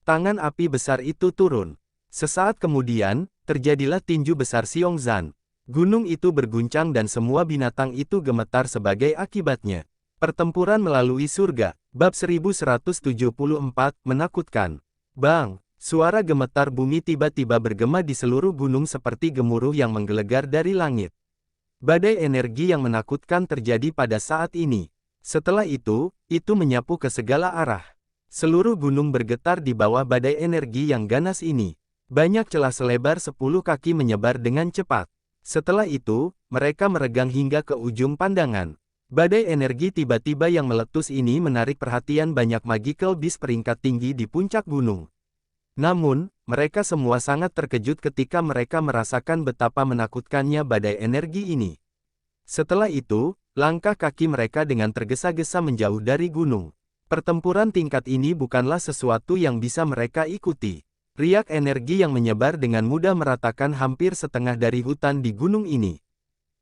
Speaker 1: Tangan api besar itu turun. Sesaat kemudian, terjadilah tinju besar Xiongzan. Gunung itu berguncang dan semua binatang itu gemetar sebagai akibatnya. Pertempuran melalui surga, bab 1174, menakutkan. Bang! Suara gemetar bumi tiba-tiba bergema di seluruh gunung seperti gemuruh yang menggelegar dari langit. Badai energi yang menakutkan terjadi pada saat ini. Setelah itu menyapu ke segala arah. Seluruh gunung bergetar di bawah badai energi yang ganas ini. Banyak celah selebar 10 kaki menyebar dengan cepat. Setelah itu, mereka meregang hingga ke ujung pandangan. Badai energi tiba-tiba yang meletus ini menarik perhatian banyak magical beast peringkat tinggi di puncak gunung. Namun, mereka semua sangat terkejut ketika mereka merasakan betapa menakutkannya badai energi ini. Setelah itu, langkah kaki mereka dengan tergesa-gesa menjauh dari gunung. Pertempuran tingkat ini bukanlah sesuatu yang bisa mereka ikuti. Riak energi yang menyebar dengan mudah meratakan hampir setengah dari hutan di gunung ini.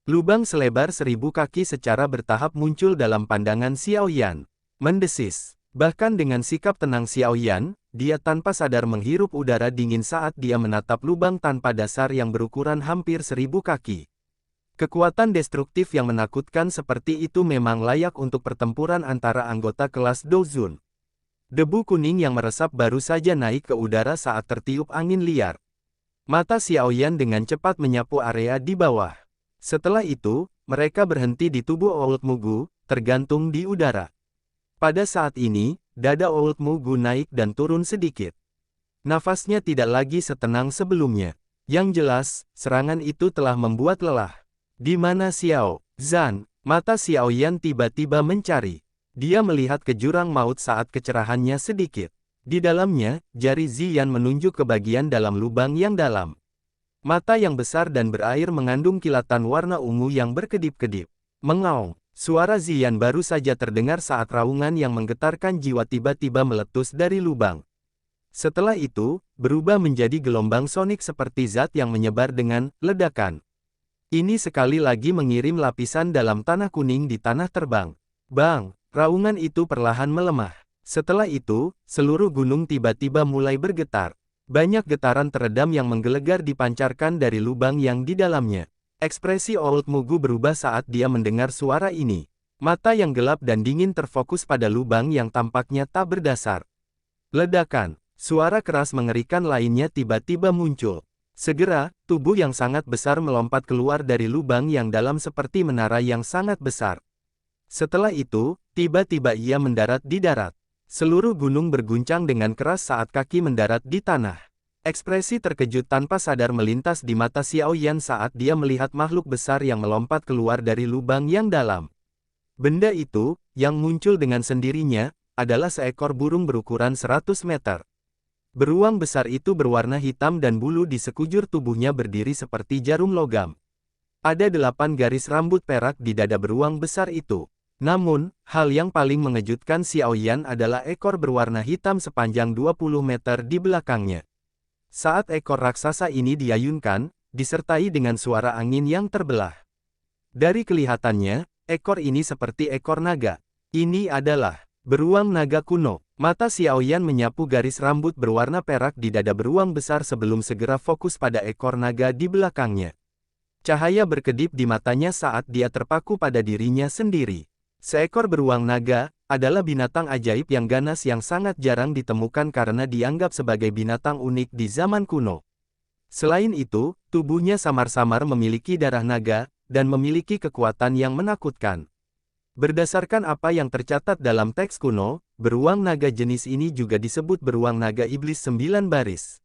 Speaker 1: Lubang selebar 1000 kaki secara bertahap muncul dalam pandangan Xiao Yan. Mendesis. Bahkan dengan sikap tenang Xiao Yan, dia tanpa sadar menghirup udara dingin saat dia menatap lubang tanpa dasar yang berukuran hampir 1000 kaki. Kekuatan destruktif yang menakutkan seperti itu memang layak untuk pertempuran antara anggota kelas Douzun. Debu kuning yang meresap baru saja naik ke udara saat tertiup angin liar. Mata Xiao Yan dengan cepat menyapu area di bawah. Setelah itu, mereka berhenti di tubuh Old Mugu, tergantung di udara. Pada saat ini, dada Old Mugu naik dan turun sedikit. Nafasnya tidak lagi setenang sebelumnya. Yang jelas, serangan itu telah membuat lelah. Di mana Xiao Zan? Mata Xiao Yan tiba-tiba mencari. Dia melihat ke jurang maut saat kecerahannya sedikit. Di dalamnya, jari Ziyan menunjuk ke bagian dalam lubang yang dalam. Mata yang besar dan berair mengandung kilatan warna ungu yang berkedip-kedip. Mengaung, suara Ziyan baru saja terdengar saat raungan yang menggetarkan jiwa tiba-tiba meletus dari lubang. Setelah itu, berubah menjadi gelombang sonik seperti zat yang menyebar dengan ledakan. Ini sekali lagi mengirim lapisan dalam tanah kuning di tanah terbang. Bang! Raungan itu perlahan melemah. Setelah itu, seluruh gunung tiba-tiba mulai bergetar. Banyak getaran teredam yang menggelegar dipancarkan dari lubang yang di dalamnya. Ekspresi Old Mugu berubah saat dia mendengar suara ini. Mata yang gelap dan dingin terfokus pada lubang yang tampaknya tak berdasar. Ledakan. Suara keras mengerikan lainnya tiba-tiba muncul. Segera, tubuh yang sangat besar melompat keluar dari lubang yang dalam seperti menara yang sangat besar. Setelah itu, tiba-tiba ia mendarat di darat. Seluruh gunung berguncang dengan keras saat kaki mendarat di tanah. Ekspresi terkejut tanpa sadar melintas di mata Xiao Yan saat dia melihat makhluk besar yang melompat keluar dari lubang yang dalam. Benda itu, yang muncul dengan sendirinya, adalah seekor burung berukuran 100 meter. Beruang besar itu berwarna hitam dan bulu di sekujur tubuhnya berdiri seperti jarum logam. Ada 8 garis rambut perak di dada beruang besar itu. Namun, hal yang paling mengejutkan Xiao Yan adalah ekor berwarna hitam sepanjang 20 meter di belakangnya. Saat ekor raksasa ini diayunkan, disertai dengan suara angin yang terbelah. Dari kelihatannya, ekor ini seperti ekor naga. Ini adalah beruang naga kuno. Mata Xiao Yan menyapu garis rambut berwarna perak di dada beruang besar sebelum segera fokus pada ekor naga di belakangnya. Cahaya berkedip di matanya saat dia terpaku pada dirinya sendiri. Seekor beruang naga adalah binatang ajaib yang ganas yang sangat jarang ditemukan karena dianggap sebagai binatang unik di zaman kuno. Selain itu, tubuhnya samar-samar memiliki darah naga, dan memiliki kekuatan yang menakutkan. Berdasarkan apa yang tercatat dalam teks kuno, beruang naga jenis ini juga disebut beruang naga iblis 9 baris.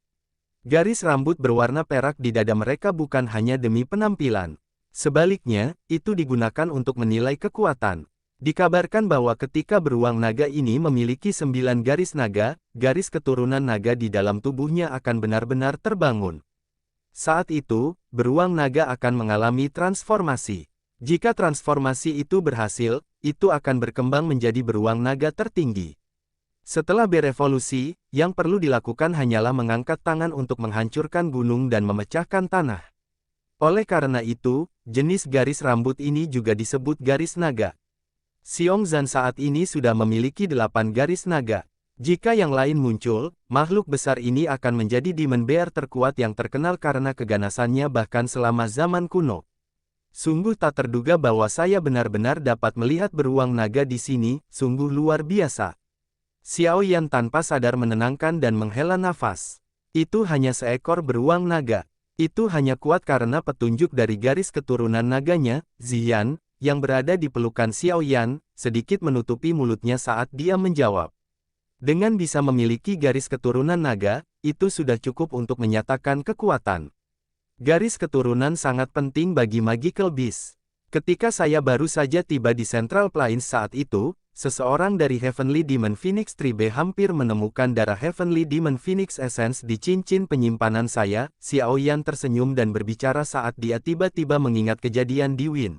Speaker 1: Garis rambut berwarna perak di dada mereka bukan hanya demi penampilan. Sebaliknya, itu digunakan untuk menilai kekuatan. Dikabarkan bahwa ketika beruang naga ini memiliki 9 garis naga, garis keturunan naga di dalam tubuhnya akan benar-benar terbangun. Saat itu, beruang naga akan mengalami transformasi. Jika transformasi itu berhasil, itu akan berkembang menjadi beruang naga tertinggi. Setelah berevolusi, yang perlu dilakukan hanyalah mengangkat tangan untuk menghancurkan gunung dan memecahkan tanah. Oleh karena itu, jenis garis rambut ini juga disebut garis naga. Xiongzan saat ini sudah memiliki 8 garis naga. Jika yang lain muncul, makhluk besar ini akan menjadi Demon Bear terkuat yang terkenal karena keganasannya bahkan selama zaman kuno. Sungguh tak terduga bahwa saya benar-benar dapat melihat beruang naga di sini, sungguh luar biasa. Xiao Yan tanpa sadar menenangkan dan menghela nafas. Itu hanya seekor beruang naga. Itu hanya kuat karena petunjuk dari garis keturunan naganya, Ziyan, yang berada di pelukan Xiao Yan, sedikit menutupi mulutnya saat dia menjawab. Dengan bisa memiliki garis keturunan naga, itu sudah cukup untuk menyatakan kekuatan. Garis keturunan sangat penting bagi Magical Beast. Ketika saya baru saja tiba di Central Plains saat itu, seseorang dari Heavenly Demon Phoenix Tribe hampir menemukan darah Heavenly Demon Phoenix Essence di cincin penyimpanan saya. Xiao Yan tersenyum dan berbicara saat dia tiba-tiba mengingat kejadian di Win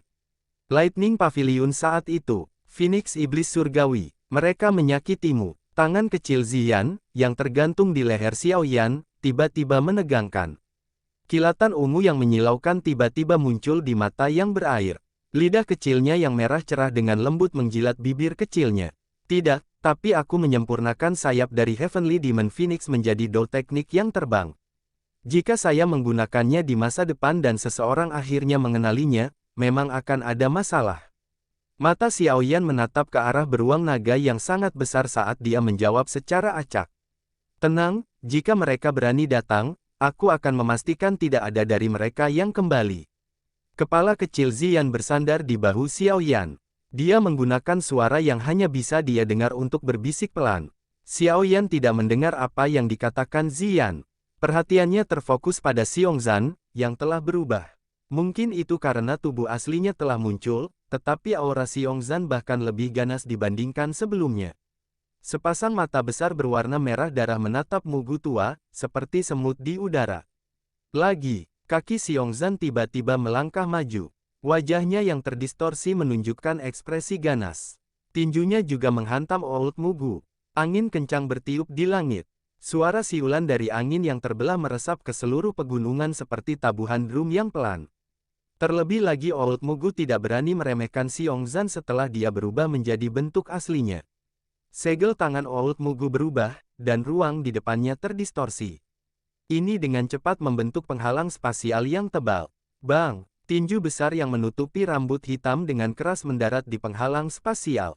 Speaker 1: Lightning Pavilion saat itu. Phoenix Iblis Surgawi, mereka menyakitimu. Tangan kecil Ziyan, yang tergantung di leher Xiao Yan, tiba-tiba menegangkan. Kilatan ungu yang menyilaukan tiba-tiba muncul di mata yang berair. Lidah kecilnya yang merah cerah dengan lembut menjilat bibir kecilnya. Tidak, tapi aku menyempurnakan sayap dari Heavenly Demon Phoenix menjadi doll teknik yang terbang. Jika saya menggunakannya di masa depan dan seseorang akhirnya mengenalinya, memang akan ada masalah. Mata Xiao Yan menatap ke arah beruang naga yang sangat besar saat dia menjawab secara acak. Tenang, jika mereka berani datang, aku akan memastikan tidak ada dari mereka yang kembali. Kepala kecil Ziyan bersandar di bahu Xiao Yan. Dia menggunakan suara yang hanya bisa dia dengar untuk berbisik pelan. Xiao Yan tidak mendengar apa yang dikatakan Ziyan. Perhatiannya terfokus pada Xiongzan, yang telah berubah. Mungkin itu karena tubuh aslinya telah muncul, tetapi aura Xiongzan bahkan lebih ganas dibandingkan sebelumnya. Sepasang mata besar berwarna merah darah menatap Mugu tua, seperti semut di udara. Lagi, kaki Xiongzan tiba-tiba melangkah maju. Wajahnya yang terdistorsi menunjukkan ekspresi ganas. Tinjunya juga menghantam Old Mugu. Angin kencang bertiup di langit. Suara siulan dari angin yang terbelah meresap ke seluruh pegunungan seperti tabuhan drum yang pelan. Terlebih lagi Old Mugu tidak berani meremehkan Xiongzan setelah dia berubah menjadi bentuk aslinya. Segel tangan Old Mugu berubah, dan ruang di depannya terdistorsi. Ini dengan cepat membentuk penghalang spasial yang tebal. Bang! Tinju besar yang menutupi rambut hitam dengan keras mendarat di penghalang spasial.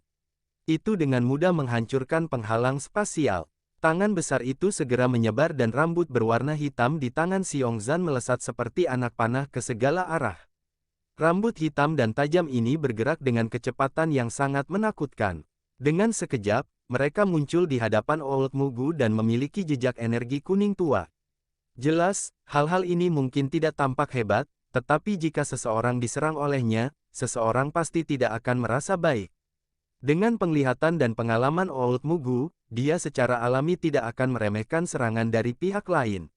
Speaker 1: Itu dengan mudah menghancurkan penghalang spasial. Tangan besar itu segera menyebar dan rambut berwarna hitam di tangan Xiongzan melesat seperti anak panah ke segala arah. Rambut hitam dan tajam ini bergerak dengan kecepatan yang sangat menakutkan. Dengan sekejap, mereka muncul di hadapan Old Mugu dan memiliki jejak energi kuning tua. Jelas, hal-hal ini mungkin tidak tampak hebat, tetapi jika seseorang diserang olehnya, seseorang pasti tidak akan merasa baik. Dengan penglihatan dan pengalaman Old Mugu, dia secara alami tidak akan meremehkan serangan dari pihak lain.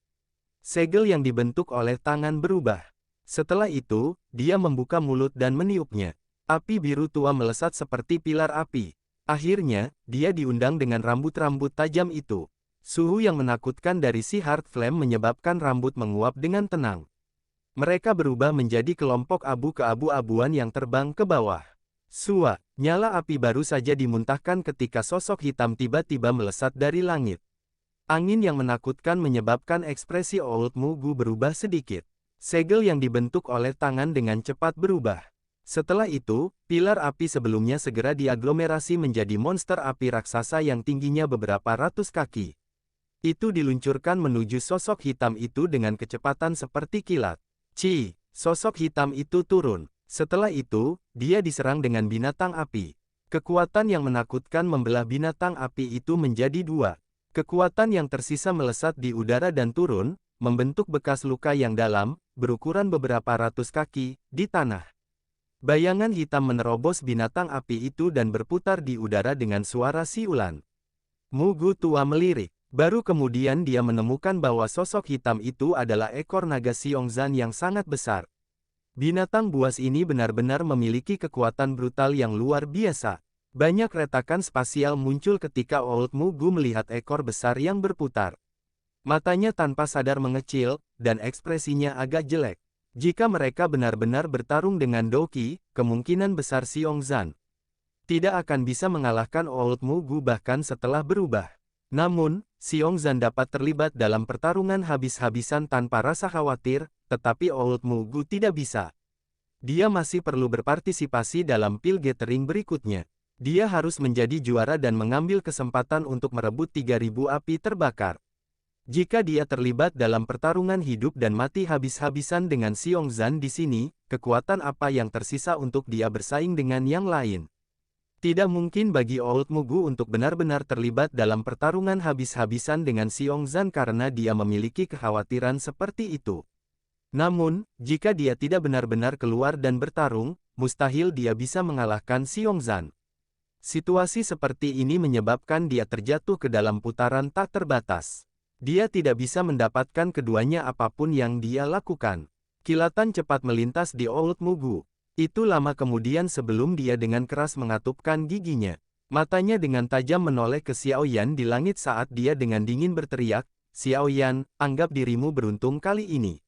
Speaker 1: Segel yang dibentuk oleh tangan berubah. Setelah itu, dia membuka mulut dan meniupnya. Api biru tua melesat seperti pilar api. Akhirnya, dia diundang dengan rambut-rambut tajam itu. Suhu yang menakutkan dari si Heart Flame menyebabkan rambut menguap dengan tenang. Mereka berubah menjadi kelompok abu keabu-abuan yang terbang ke bawah. Sua, nyala api baru saja dimuntahkan ketika sosok hitam tiba-tiba melesat dari langit. Angin yang menakutkan menyebabkan ekspresi Old Mugu berubah sedikit. Segel yang dibentuk oleh tangan dengan cepat berubah. Setelah itu, pilar api sebelumnya segera diaglomerasi menjadi monster api raksasa yang tingginya beberapa ratus kaki. Itu diluncurkan menuju sosok hitam itu dengan kecepatan seperti kilat. Sosok hitam itu turun. Setelah itu, dia diserang dengan binatang api. Kekuatan yang menakutkan membelah binatang api itu menjadi dua. Kekuatan yang tersisa melesat di udara dan turun, membentuk bekas luka yang dalam, berukuran beberapa ratus kaki, di tanah. Bayangan hitam menerobos binatang api itu dan berputar di udara dengan suara siulan. Mugu tua melirik. Baru kemudian dia menemukan bahwa sosok hitam itu adalah ekor naga Xiongzan yang sangat besar. Binatang buas ini benar-benar memiliki kekuatan brutal yang luar biasa. Banyak retakan spasial muncul ketika Old Mugu melihat ekor besar yang berputar. Matanya tanpa sadar mengecil, dan ekspresinya agak jelek. Jika mereka benar-benar bertarung dengan Doki, kemungkinan besar Xiongzan tidak akan bisa mengalahkan Old Mugu bahkan setelah berubah. Namun, Xiongzan dapat terlibat dalam pertarungan habis-habisan tanpa rasa khawatir, tetapi Old Mugu tidak bisa. Dia masih perlu berpartisipasi dalam pil gathering berikutnya. Dia harus menjadi juara dan mengambil kesempatan untuk merebut 3000 api terbakar. Jika dia terlibat dalam pertarungan hidup dan mati habis-habisan dengan Xiongzan di sini, kekuatan apa yang tersisa untuk dia bersaing dengan yang lain? Tidak mungkin bagi Old Mugu untuk benar-benar terlibat dalam pertarungan habis-habisan dengan Xiongzan karena dia memiliki kekhawatiran seperti itu. Namun, jika dia tidak benar-benar keluar dan bertarung, mustahil dia bisa mengalahkan Xiongzan. Situasi seperti ini menyebabkan dia terjatuh ke dalam putaran tak terbatas. Dia tidak bisa mendapatkan keduanya apapun yang dia lakukan. Kilatan cepat melintas di Old Mugu. Itu lama kemudian sebelum dia dengan keras mengatupkan giginya. Matanya dengan tajam menoleh ke Xiaoyan di langit saat dia dengan dingin berteriak, "Xiaoyan, anggap dirimu beruntung kali ini.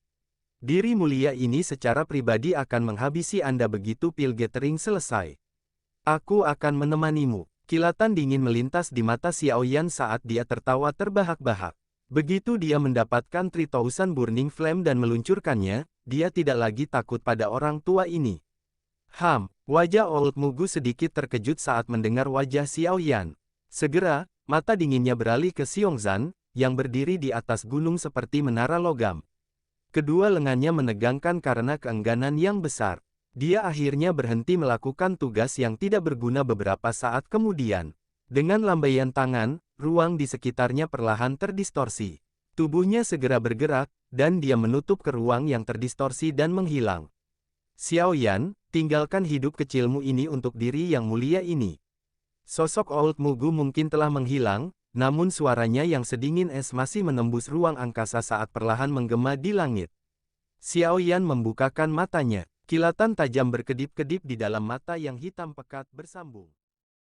Speaker 1: Diri mulia ini secara pribadi akan menghabisi Anda begitu pil gathering selesai. Aku akan menemanimu." Kilatan dingin melintas di mata Xiaoyan saat dia tertawa terbahak-bahak. Begitu dia mendapatkan 3000 Burning Flame dan meluncurkannya, dia tidak lagi takut pada orang tua ini. Wajah Old Mugu sedikit terkejut saat mendengar wajah Xiaoyan. Segera, mata dinginnya beralih ke Xiongzan, yang berdiri di atas gunung seperti menara logam. Kedua lengannya menegangkan karena keengganan yang besar. Dia akhirnya berhenti melakukan tugas yang tidak berguna beberapa saat kemudian. Dengan lambaian tangan, ruang di sekitarnya perlahan terdistorsi. Tubuhnya segera bergerak, dan dia menutup ke ruang yang terdistorsi dan menghilang. Xiaoyan, tinggalkan hidup kecilmu ini untuk diri yang mulia ini. Sosok Old Mugu mungkin telah menghilang, namun suaranya yang sedingin es masih menembus ruang angkasa saat perlahan menggema di langit. Xiao Yan membukakan matanya. Kilatan tajam berkedip-kedip di dalam mata yang hitam pekat bersambung.